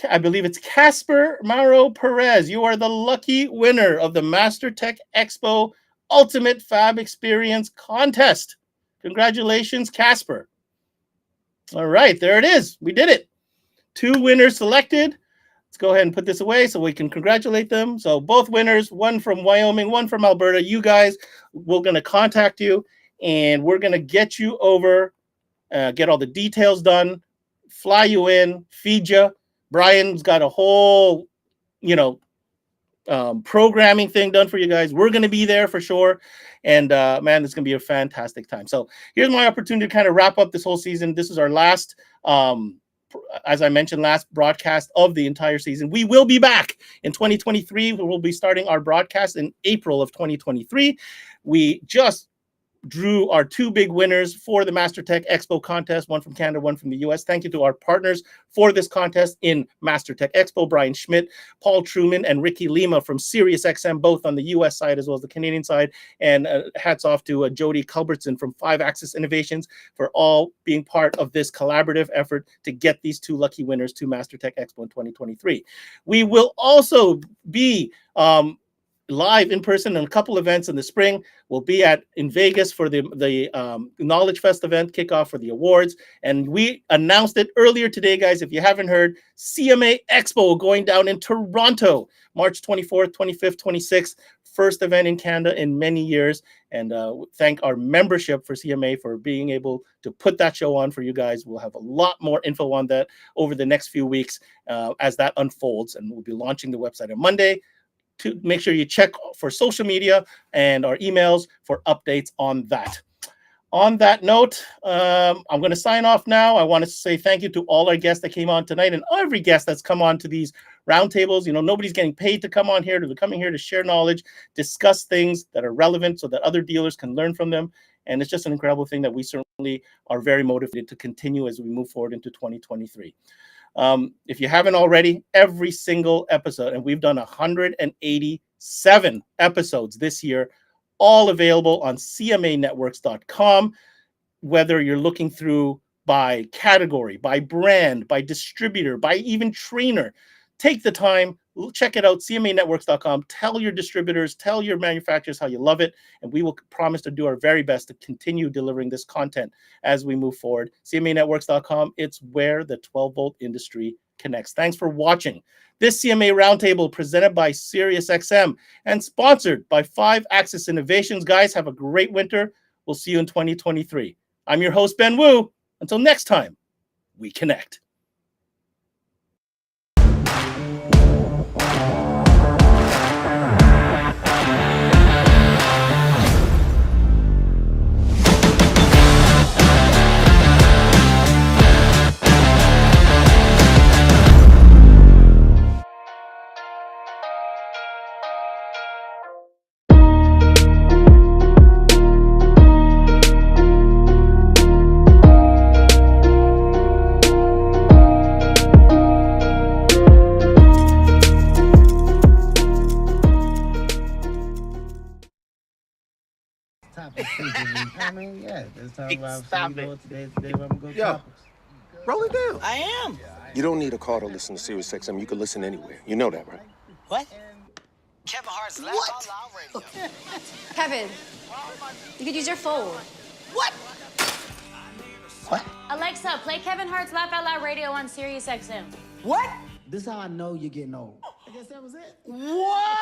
S2: I believe it's Casper Mauro Perez. You are the lucky winner of the Mastertech EXPO Ultimate Fab Experience Contest. Congratulations, Casper. All right, there it is. We did it. 2 winners selected. Let's go ahead and put this away so we can congratulate them. So both winners, one from Wyoming, one from Alberta. You guys, we're going to contact you, and we're going to get you over, get all the details done, fly you in, feed you. Brian's got a whole, programming thing done for you guys. We're going to be there for sure. And man, it's going to be a fantastic time. So here's my opportunity to kind of wrap up this whole season. This is our last, as I mentioned, last broadcast of the entire season. We will be back in 2023. We will be starting our broadcast in April of 2023. We just drew our 2 big winners for the Mastertech EXPO contest, one from Canada, one from the US. Thank you to our partners for this contest in Mastertech EXPO, Brian Schmidt, Paul Truman, and Ricky Lima from SiriusXM, both on the US side as well as the Canadian side. And hats off to Jody Culbertson from 5-Axis Innovations for all being part of this collaborative effort to get these 2 lucky winners to Mastertech EXPO in 2023. We will also be live in person in a couple events in the spring. We'll be in Vegas for the Knowledge Fest event kickoff for the awards. And we announced it earlier today, guys. If you haven't heard, CMA Expo going down in Toronto, March 24th, 25th, 26th. First event in Canada in many years. And thank our membership for CMA for being able to put that show on for you guys. We'll have a lot more info on that over the next few weeks as that unfolds. And we'll be launching the website on Monday. To make sure you check for social media and our emails for updates on that. On that note, I'm going to sign off now. I want to say thank you to all our guests that came on tonight and every guest that's come on to these roundtables. You know, nobody's getting paid to come on here. They're coming here to share knowledge, discuss things that are relevant so that other dealers can learn from them. And it's just an incredible thing that we certainly are very motivated to continue as we move forward into 2023. If you haven't already, every single episode, and we've done 187 episodes this year, all available on cmanetworks.com, whether you're looking through by category, by brand, by distributor, by even trainer. Take the time, check it out, cmanetworks.com. Tell your distributors, tell your manufacturers how you love it, and we will promise to do our very best to continue delivering this content as we move forward. cmanetworks.com, it's where the 12-volt industry connects. Thanks for watching this CMA Roundtable presented by SiriusXM and sponsored by 5-Axis Innovations. Guys, have a great winter. We'll see you in 2023. I'm your host, Ben Wu. Until next time, we connect.
S8: I mean, yeah, let's talk about
S9: Stop
S8: today.
S9: it.
S8: Today we're gonna go
S9: Yo,
S8: topics.
S9: roll it down.
S10: I am.
S9: You don't need a car to listen to SiriusXM. You can listen anywhere. You know that, right?
S10: What? Kevin Hart's Laugh Out Loud Radio.
S11: Kevin, you could use your phone.
S10: What? What?
S11: Alexa, play Kevin Hart's Laugh Out Loud Radio on SiriusXM.
S10: What?
S8: This is how I know you're getting old. I guess that was it.
S10: What?